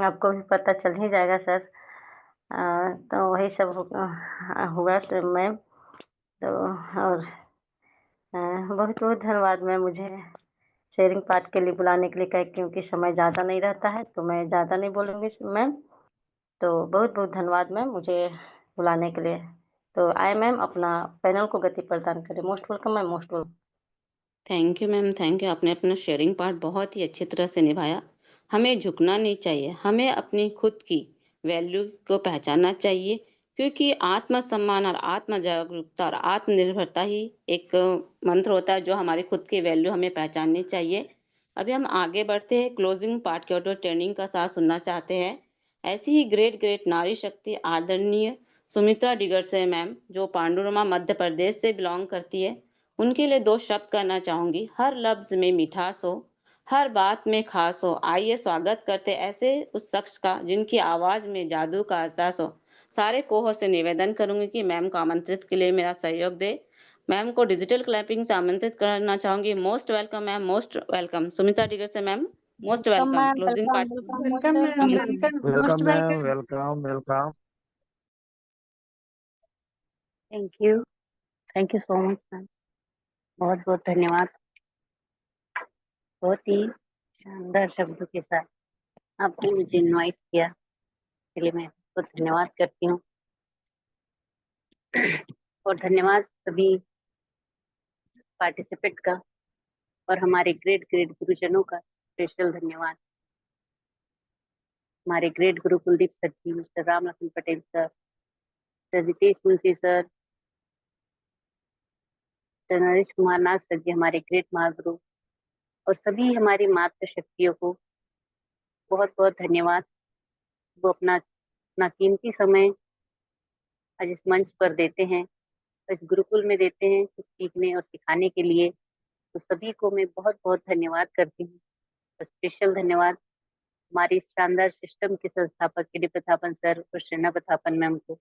आपको भी पता चल ही जाएगा सर। तो वही सब हुआ तो मैम। तो और बहुत बहुत धन्यवाद मैम, मुझे शेयरिंग पार्ट के लिए बुलाने के लिए कहा, क्योंकि समय ज़्यादा नहीं रहता है तो मैं ज़्यादा नहीं बोलूँगी मैम। तो बहुत बहुत धन्यवाद मैम मुझे बुलाने के लिए। तो आए मैम अपना पैनल को गति प्रदान करें। Most welcome ma'am, most welcome. Thank you ma'am, thank you. आपने अपना शेयरिंग पार्ट बहुत ही अच्छी तरह से निभाया। हमें झुकना नहीं चाहिए, हमें अपनी खुद की वैल्यू को पहचानना चाहिए, क्योंकि आत्मसम्मान और आत्म जागरूकता और आत्मनिर्भरता ही एक मंत्र होता है जो हमारी खुद की वैल्यू हमें पहचाननी चाहिए। अभी हम आगे बढ़ते हैं, क्लोजिंग पार्ट की ओर ट्रेनिंग का साथ सुनना चाहते हैं। ऐसी ही ग्रेट ग्रेट नारी शक्ति आदरणीय सुमित्रा डिगर से मैम, जो पांडुरमा मध्य प्रदेश से बिलोंग करती है, उनके लिए 2 शब्द कहना चाहूँगी। हर लफ्ज़ में मिठास हो, हर बात में ख़ास हो। आइए स्वागत करते ऐसे उस शख्स का जिनकी आवाज़ में जादू का एहसास हो। सारे को-होस्ट से निवेदन करूँगी कि मैम को आमंत्रित के लिए मेरा सहयोग दें। मैम को डिजिटल क्लैपिंग से आमंत्रित करना चाहूँगी। Most welcome ma'am, most welcome. Sumitra डिगर से ma'am, most welcome welcome. Ma'am, closing welcome, part welcome, most welcome ma'am, welcome. Welcome, welcome most ma'am, welcome. Welcome welcome. Thank you, thank you so much ma'am, बहुत बहुत धन्यवाद। बहुत ही शानदार शब्दों के साथ आपने मुझे इनवाइट किया, इसके लिए मैं बहुत धन्यवाद करती हूँ। और धन्यवाद सभी पार्टिसिपेंट का, और हमारे ग्रेट ग्रेट गुरुजनों का स्पेशल धन्यवाद। हमारे ग्रेट गुरु Kuldeep sir ji, mister Ram Lakhan Patel sir, sir Ritesh Munshi sir, sir Naresh Kumar Nath sir ji, हमारे ग्रेट महागुरु, और सभी हमारी मातृ शक्तियों को बहुत बहुत धन्यवाद। वो अपना अपना कीमती समय आज इस मंच पर देते हैं, इस गुरुकुल में देते हैं कुछ सीखने और सिखाने के लिए। तो सभी को मैं बहुत बहुत धन्यवाद करती हूँ। स्पेशल धन्यवाद हमारी इस शानदार सिस्टम के संस्थापक के डी प्रतापन सर और श्रेना प्रतापन मैम को,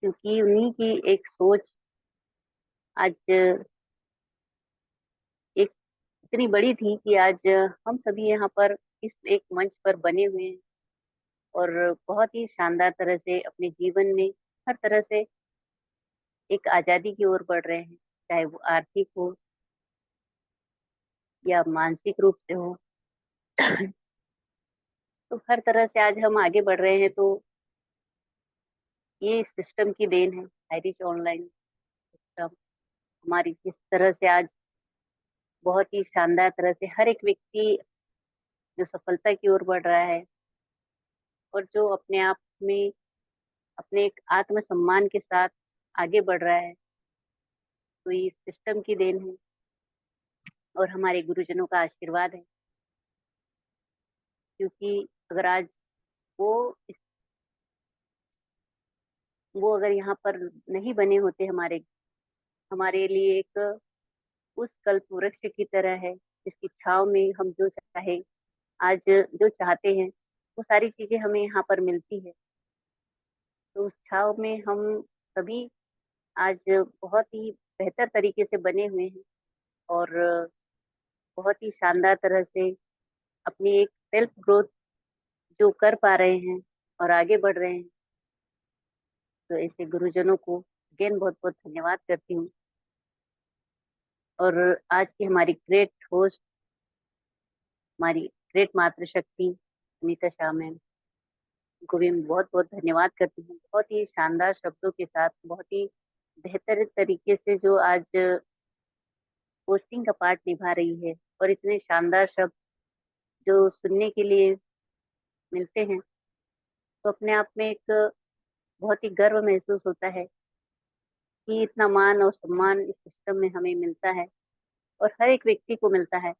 क्योंकि उन्हीं की एक सोच आज एक इतनी बड़ी थी कि आज हम सभी यहाँ पर इस एक मंच पर बने हुए हैं, और बहुत ही शानदार तरह से अपने जीवन में हर तरह से एक आज़ादी की ओर बढ़ रहे हैं, चाहे वो आर्थिक हो या मानसिक रूप से हो। तो हर तरह से आज हम आगे बढ़ रहे हैं, तो ये सिस्टम की देन है। आइरिश ऑनलाइन सिस्टम हमारी जिस तरह से आज बहुत ही शानदार तरह से हर एक व्यक्ति जो सफलता की ओर बढ़ रहा है और जो अपने आप में अपने एक आत्मसम्मान के साथ आगे बढ़ रहा है, तो ये सिस्टम की देन है और हमारे गुरुजनों का आशीर्वाद है। क्योंकि अगर आज वो वो अगर यहाँ पर नहीं बने होते हमारे हमारे लिए एक उस कल्प वृक्ष की तरह है जिसकी छाव में हम जो चाहे आज जो चाहते हैं वो सारी चीजें हमें यहाँ पर मिलती है। तो उस छाव में हम सभी आज बहुत ही बेहतर तरीके से बने हुए हैं और बहुत ही शानदार तरह से अपनी एक सेल्फ ग्रोथ जो कर पा रहे हैं और आगे बढ़ रहे हैं। तो ऐसे गुरुजनों को अगेन बहुत बहुत धन्यवाद करती हूँ। और आज की हमारी ग्रेट होस्ट, हमारी ग्रेट मातृशक्ति अनीता शाह मैम को भी मैं बहुत बहुत धन्यवाद करती हूँ। बहुत ही शानदार शब्दों के साथ बहुत ही बेहतर तरीके से जो आज होस्टिंग का पार्ट निभा रही है और इतने शानदार शब्द जो सुनने के लिए मिलते हैं, तो अपने आप में एक बहुत ही गर्व महसूस होता है कि इतना मान और सम्मान इस सिस्टम में हमें मिलता है और हर एक व्यक्ति को मिलता है।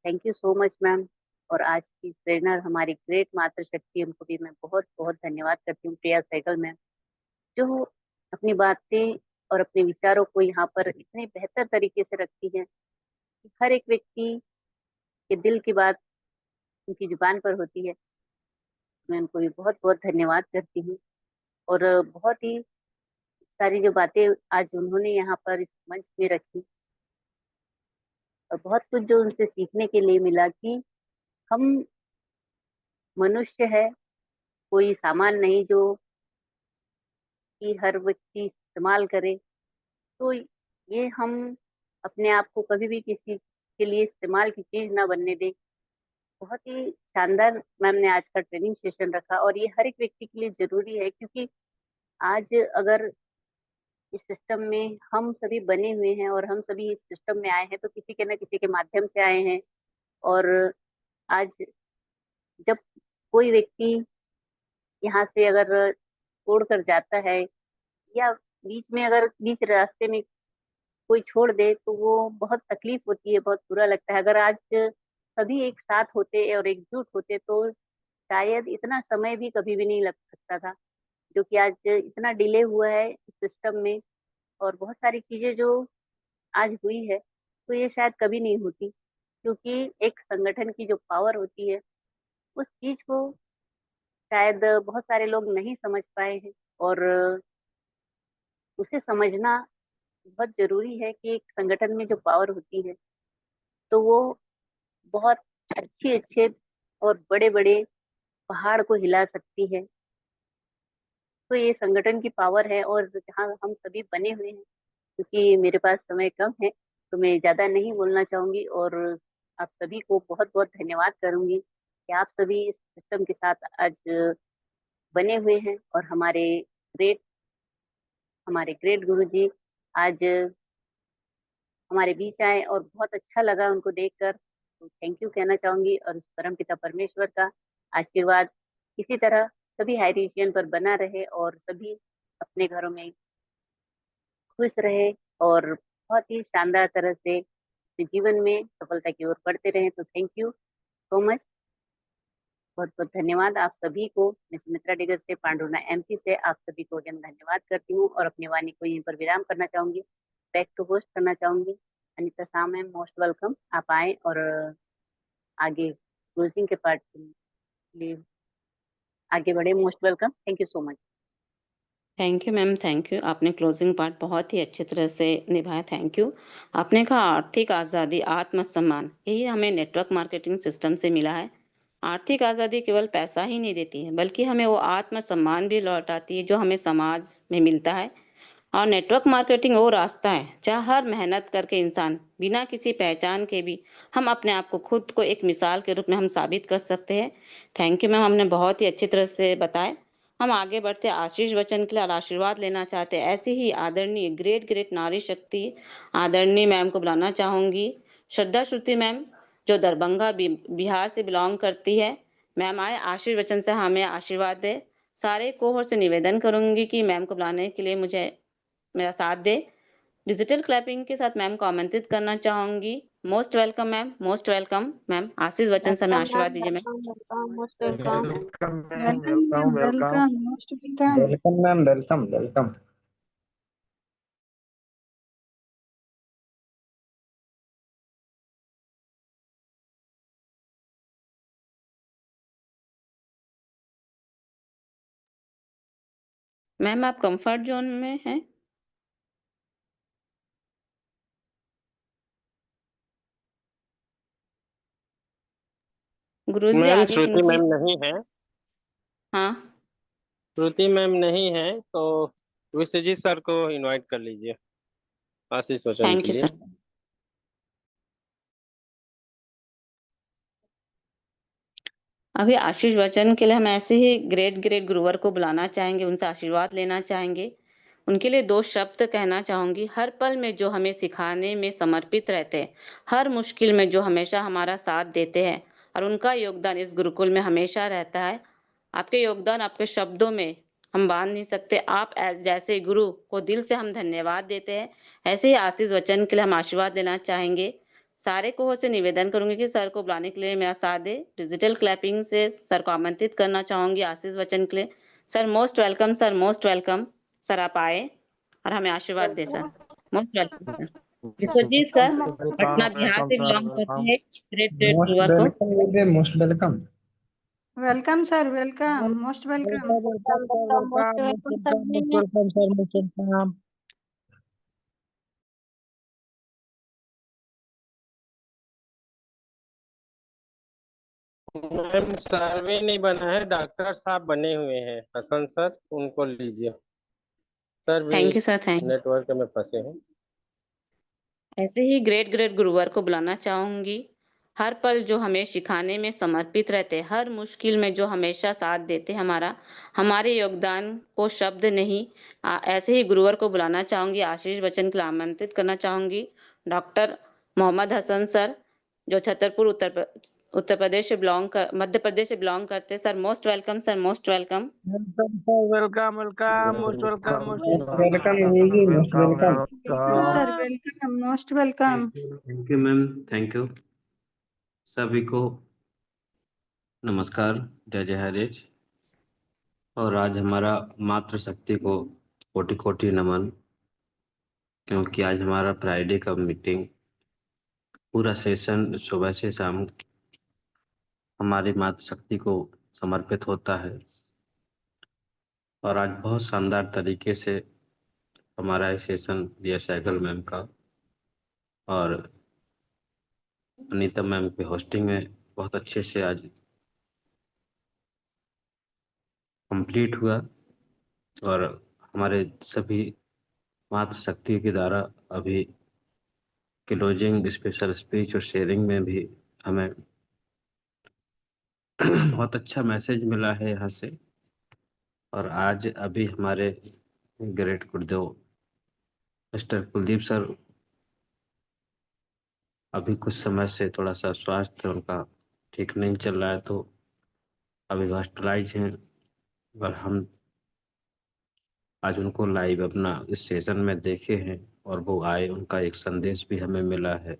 Thank you so much ma'am. और आज की ट्रेनर हमारी ग्रेट मातृशक्ति, उनको भी मैं बहुत बहुत धन्यवाद करती हूँ, प्रिया सहगल मैम, जो अपनी बातें और अपने विचारों को यहाँ पर इतने बेहतर तरीके से रखती हैं कि हर एक व्यक्ति के दिल की बात उनकी जुबान पर होती है। मैं उनको भी बहुत बहुत धन्यवाद करती हूँ। और बहुत ही सारी जो बातें आज उन्होंने यहाँ पर इस मंच में रखी और बहुत कुछ जो उनसे सीखने के लिए मिला कि हम मनुष्य है, कोई सामान नहीं जो कि हर व्यक्ति इस्तेमाल करे। तो ये हम अपने आप को कभी भी किसी के लिए इस्तेमाल की चीज ना बनने दें। बहुत ही शानदार मैम ने आज का ट्रेनिंग सेशन रखा और ये हर एक व्यक्ति के लिए जरूरी है, क्योंकि आज अगर इस सिस्टम में हम सभी बने हुए हैं और हम सभी इस सिस्टम में आए हैं तो किसी के न किसी के माध्यम से आए हैं। और आज जब कोई व्यक्ति यहाँ से अगर छोड़ कर जाता है या बीच रास्ते में कोई छोड़ दे तो वो बहुत तकलीफ होती है, बहुत बुरा लगता है। अगर आज सभी एक साथ होते और एकजुट होते तो शायद इतना समय भी कभी भी नहीं लग सकता था, जो कि आज इतना डिले हुआ है इस सिस्टम में। और बहुत सारी चीजें जो आज हुई है तो ये शायद कभी नहीं होती, क्योंकि एक संगठन की जो पावर होती है उस चीज को शायद बहुत सारे लोग नहीं समझ पाए हैं। और उसे समझना बहुत जरूरी है कि एक संगठन में जो पावर होती है तो वो बहुत अच्छे अच्छे और बड़े बड़े पहाड़ को हिला सकती है। तो ये संगठन की पावर है और जहाँ हम सभी बने हुए हैं। क्योंकि मेरे पास समय कम है तो मैं ज्यादा नहीं बोलना चाहूंगी और आप सभी को बहुत बहुत धन्यवाद करूंगी कि आप सभी इस सिस्टम के साथ आज बने हुए हैं और ग्रेट हमारे ग्रेट गुरु जी आज हमारे बीच आए और बहुत अच्छा लगा उनको देखकर। तो थैंक यू कहना चाहूंगी और उस परम पिता परमेश्वर का आशीर्वाद इसी तरह सभी हाई पर बना रहे और सभी अपने घरों में खुश रहे और बहुत ही शानदार तरह से अपने जीवन में सफलता की ओर बढ़ते रहे। तो थैंक यू सो मच। बहुत बहुत धन्यवाद आप सभी को। मैं सुमित्रा डिगर से, पांडुना एमपी से आप सभी को अगेन धन्यवाद करती हूँ और अपनी वाणी को यहीं पर विराम करना चाहूंगी। बैक टू होस्ट करना चाहूंगी Anita Shah ma'am, most welcome. आप आए और आगे क्लोजिंग के पार्ट के लिए आगे बढ़े। Most welcome. Thank you so much. Thank you ma'am, thank you. आपने क्लोजिंग पार्ट बहुत ही अच्छी तरह से निभाया, थैंक यू। आपने कहा आर्थिक आज़ादी, आत्मसम्मान, यही हमें नेटवर्क मार्केटिंग सिस्टम से मिला है। आर्थिक आज़ादी केवल पैसा ही नहीं देती है, बल्कि हमें वो आत्मसम्मान भी लौटाती है जो हमें समाज में मिलता है। और नेटवर्क मार्केटिंग वो रास्ता है जहाँ हर मेहनत करके इंसान बिना किसी पहचान के भी हम अपने आप को खुद को एक मिसाल के रूप में हम साबित कर सकते हैं। थैंक यू मैम, हमने बहुत ही अच्छी तरह से बताया। हम आगे बढ़ते आशीष वचन के लिए और आशीर्वाद लेना चाहते हैं ऐसी ही आदरणीय ग्रेट ग्रेट नारी शक्ति आदरणीय मैम को बुलाना चाहूंगी। श्रद्धा श्रुति मैम जो दरभंगा बिहार से बिलोंग करती है, मैम आए आशीर्वचन से हमें आशीर्वाद दे। सारे कोहॉर्ट से निवेदन करूंगी कि मैम को बुलाने के लिए मुझे मेरा साथ दे। डिजिटल क्लैपिंग के साथ मैम को आमंत्रित करना चाहूंगी। Most welcome ma'am, most welcome ma'am. आशीष वचन से हमें आशीर्वाद दीजिए ma'am. Most welcome. Welcome ma'am, welcome welcome ma'am, welcome welcome, most welcome. Welcome ma'am, welcome welcome. Ma'am आप कंफर्ट जोन में हैं? गुरुजी मैम आगे श्रुति किनके? मैम नहीं है, हाँ, श्रुति मैम नहीं है तो विश्वजीत सर को इनवाइट कर लीजिए आशीष वचन थैंक के यू लिए। सर। अभी आशीष वचन के लिए हम ऐसे ही ग्रेट ग्रेट गुरुवर को बुलाना चाहेंगे, उनसे आशीर्वाद लेना चाहेंगे। उनके लिए 2 शब्द कहना चाहूंगी। हर पल में जो हमें सिखाने में समर्पित रहते हैं, हर मुश्किल में जो हमेशा हमारा साथ देते हैं और उनका योगदान इस गुरुकुल में हमेशा रहता है। आपके योगदान, आपके शब्दों में हम बांध नहीं सकते। आप जैसे गुरु को दिल से हम धन्यवाद देते हैं। ऐसे ही आशीष वचन के लिए हम आशीर्वाद देना चाहेंगे। सारे को से निवेदन करूंगी कि सर को बुलाने के लिए मेरा साथ दे। डिजिटल क्लैपिंग से सर को आमंत्रित करना चाहूंगी आशीष वचन के लिए। Sir most welcome, sir most welcome. Sir आप आए और हमें आशीर्वाद दे sir. Most welcome sir. Vishwajeet sir welcome Patna Bihar welcome से सर, बिलोंग करते वेलकम। हैं, ग्रेट ग्रेट मोस्ट गुरुवर को। Welcome, most welcome. Welcome sir, welcome, most welcome. Most welcome sir ji. Ma'am survey नहीं बना है, डॉक्टर साहब बने हुए हैं हसन सर, उनको लीजिए। सर भी thank you sir, thank you. Network में फंसे हैं। ऐसे ही ग्रेट ग्रेट गुरुवर को बुलाना चाहूंगी। हर पल जो हमें सिखाने में समर्पित रहते, हर मुश्किल में जो हमेशा साथ देते हमारा, हमारे योगदान को शब्द नहीं। ऐसे ही गुरुवर को बुलाना चाहूंगी। आशीष वचन के लिए आमंत्रित करना चाहूंगी। डॉक्टर मोहम्मद हसन सर जो छतरपुर उत्तर प्रदेश से मध्य प्रदेश से बिलोंग करते। Sir most welcome, sir most welcome. Welcome welcome, most welcome, most welcome जी, most welcome welcome. Welcome sir, welcome, most welcome. Thank you ma'am, thank you. सभी को नमस्कार, जय जय हरेश। और आज हमारा मातृशक्ति को कोटि कोटि नमन, क्योंकि आज हमारा फ्राइडे का मीटिंग पूरा सेशन सुबह से शाम हमारी मातृशक्ति को समर्पित होता है। और आज बहुत शानदार तरीके से हमारा ये सेशन दिया सैगल मैम का और अनीता मैम के होस्टिंग में बहुत अच्छे से आज कंप्लीट हुआ। और हमारे सभी मातृशक्ति के द्वारा अभी क्लोजिंग स्पेशल स्पीच और शेयरिंग में भी हमें बहुत अच्छा मैसेज मिला है यहाँ से। और आज अभी हमारे ग्रेट गुरुदेव मिस्टर कुलदीप सर अभी कुछ समय से थोड़ा सा स्वास्थ्य उनका ठीक नहीं चल रहा है, तो अभी हॉस्पिटलाइज हैं। और हम आज उनको लाइव अपना इस सेशन में देखे हैं और वो आए, उनका एक संदेश भी हमें मिला है।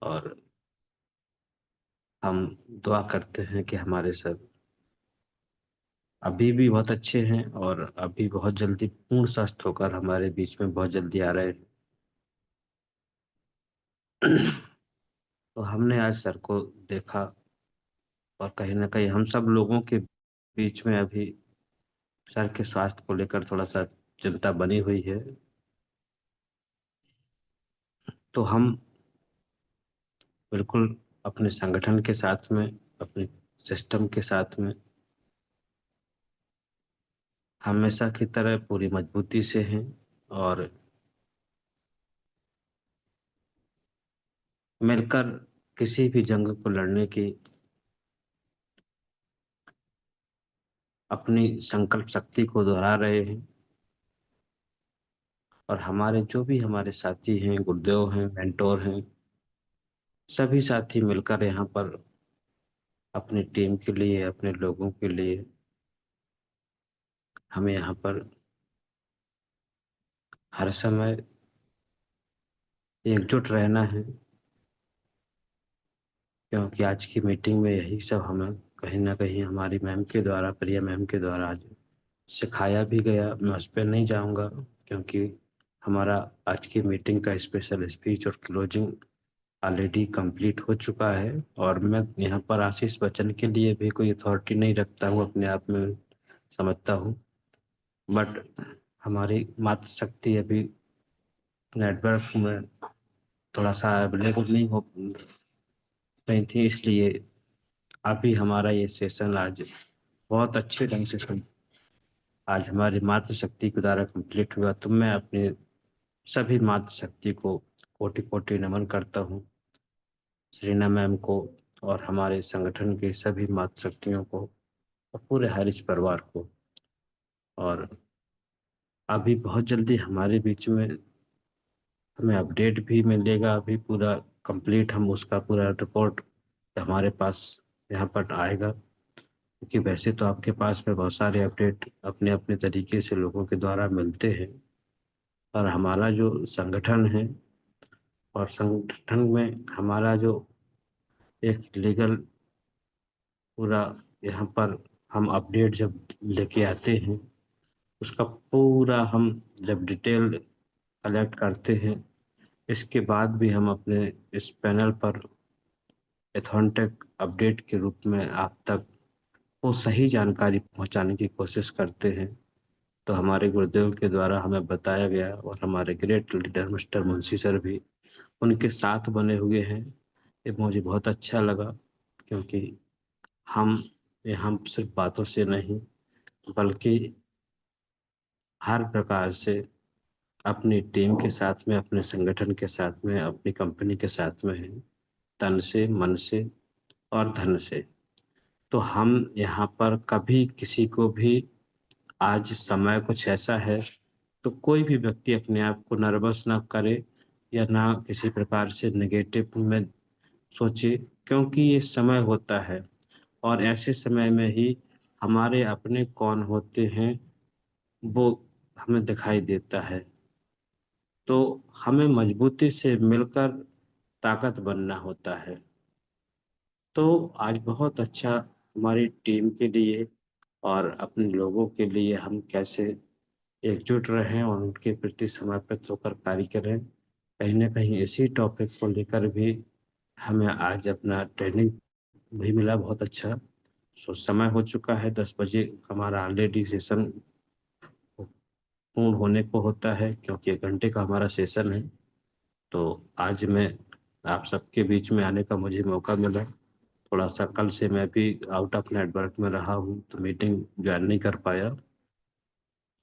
और हम दुआ करते हैं कि हमारे सर अभी भी बहुत अच्छे हैं और अभी बहुत जल्दी पूर्ण स्वस्थ होकर हमारे बीच में बहुत जल्दी आ रहे हैं। तो हमने आज सर को देखा और कहीं ना कहीं हम सब लोगों के बीच में अभी सर के स्वास्थ्य को लेकर थोड़ा सा चिंता बनी हुई है। तो हम बिल्कुल अपने संगठन के साथ में, अपने सिस्टम के साथ में हमेशा की तरह पूरी मजबूती से हैं और मिलकर किसी भी जंग को लड़ने की अपनी संकल्प शक्ति को दोहरा रहे हैं। और हमारे जो भी हमारे साथी हैं, गुरुदेव हैं, मेंटोर हैं, सभी साथी मिलकर यहाँ पर अपनी टीम के लिए, अपने लोगों के लिए हमें यहाँ पर हर समय एकजुट रहना है, क्योंकि आज की मीटिंग में यही सब हमें कहीं ना कहीं हमारी मैम के द्वारा, प्रिया मैम के द्वारा आज सिखाया भी गया। मैं उस पर नहीं जाऊँगा, क्योंकि हमारा आज की मीटिंग का स्पेशल स्पीच और क्लोजिंग ऑलरेडी कंप्लीट हो चुका है। और मैं यहाँ पर आशीष बच्चन के लिए भी कोई अथॉरिटी नहीं रखता हूँ, अपने आप में समझता हूँ, बट हमारी मातृशक्ति अभी नेटवर्क में थोड़ा सा अवेलेबल नहीं थी, इसलिए अभी हमारा ये सेशन आज बहुत अच्छे ढंग से आज हमारी मातृशक्ति के द्वारा कंप्लीट हुआ। तो मैं अपने सभी मातृशक्ति को कोटि कोटि नमन करता हूँ, श्रीना मैम को और हमारे संगठन के सभी मातृशक्तियों को और पूरे हरीश परिवार को। और अभी बहुत जल्दी हमारे बीच में हमें अपडेट भी मिलेगा, अभी पूरा कंप्लीट हम उसका पूरा रिपोर्ट हमारे पास यहाँ पर आएगा, क्योंकि वैसे तो आपके पास में बहुत सारे अपडेट अपने अपने तरीके से लोगों के द्वारा मिलते हैं, और हमारा जो संगठन है और संगठन में हमारा जो एक लीगल पूरा यहाँ पर हम अपडेट जब लेके आते हैं, उसका पूरा हम जब डिटेल कलेक्ट करते हैं, इसके बाद भी हम अपने इस पैनल पर एथॉन्टेक अपडेट के रूप में आप तक वो सही जानकारी पहुंचाने की कोशिश करते हैं। तो हमारे गुरुदेव के द्वारा हमें बताया गया, और हमारे great leader mister Munshi sir भी उनके साथ बने हुए हैं। ये मुझे बहुत अच्छा लगा, क्योंकि हम यहाँ सिर्फ बातों से नहीं बल्कि हर प्रकार से अपनी टीम के साथ में, अपने संगठन के साथ में, अपनी कंपनी के साथ में हैं, तन से, मन से और धन से। तो हम यहाँ पर कभी किसी को भी, आज समय कुछ ऐसा है तो कोई भी व्यक्ति अपने आप को नर्वस ना करे या ना किसी प्रकार से नेगेटिव में सोचे, क्योंकि ये समय होता है और ऐसे समय में ही हमारे अपने कौन होते हैं वो हमें दिखाई देता है। तो हमें मजबूती से मिलकर ताकत बनना होता है। तो आज बहुत अच्छा हमारी टीम के लिए और अपने लोगों के लिए हम कैसे एकजुट रहें और उनके प्रति समर्पित होकर कार्य करें, कहीं ना कहीं इसी टॉपिक को लेकर भी हमें आज अपना ट्रेनिंग भी मिला बहुत अच्छा। सो समय हो चुका है 10 बजे, हमारा ऑलरेडी सेशन पूर्ण होने को होता है, क्योंकि 1 घंटे का हमारा सेशन है। तो आज मैं आप सबके बीच में आने का मुझे मौका मिला। थोड़ा सा कल से मैं भी आउट ऑफ नेटवर्क में रहा हूँ, तो मीटिंग ज्वाइन नहीं कर पाया।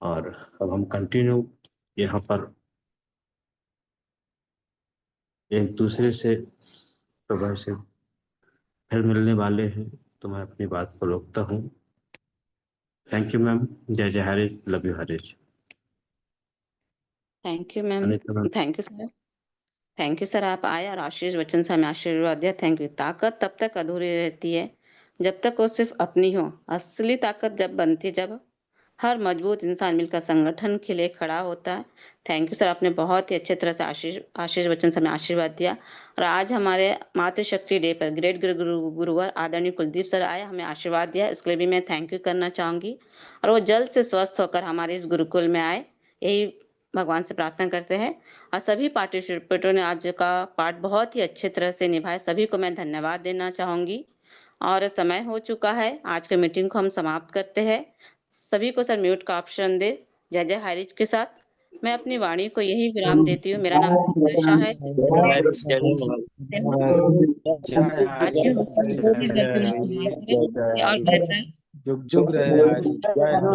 और अब हम कंटिन्यू यहाँ पर एक दूसरे से सुबह से फिर मिलने वाले हैं, तो मैं अपनी बात को रोकता हूँ। Thank you ma'am. जय जय Harish, love you Harish. Thank you ma'am. Anita ma'am. Thank you sir. Thank you sir, आप आए और आशीष बच्चन से हमें आशीर्वाद दिया। Thank you. ताकत तब तक अधूरी रहती है जब तक वो सिर्फ अपनी हो। असली ताकत जब बनती है जब हर मजबूत इंसान मिलकर संगठन के लिए खड़ा होता है। थैंक यू सर, आपने बहुत ही अच्छे तरह से आशीष बच्चन से हमें आशीर्वाद दिया। और आज हमारे मातृशक्ति डे पर ग्रेट गुरुवर आदरणीय कुलदीप सर आए, हमें आशीर्वाद दिया, उसके लिए भी मैं थैंक यू करना चाहूंगी। और वो जल्द से स्वस्थ होकर हमारे इस गुरुकुल में आए, यही भगवान से प्रार्थना करते हैं। और सभी पार्टिसिपेंटों ने आज का पार्ट बहुत ही अच्छे तरह से निभाया, सभी को मैं धन्यवाद देना चाहूंगी। और समय हो चुका है, आज के मीटिंग को हम समाप्त करते हैं। सभी को सर म्यूट का ऑप्शन दे। जय जय हरीश के साथ मैं अपनी वाणी को यही विराम देती हूँ। मेरा नाम शाह है। आज के जुग जुग रहे हरी, जय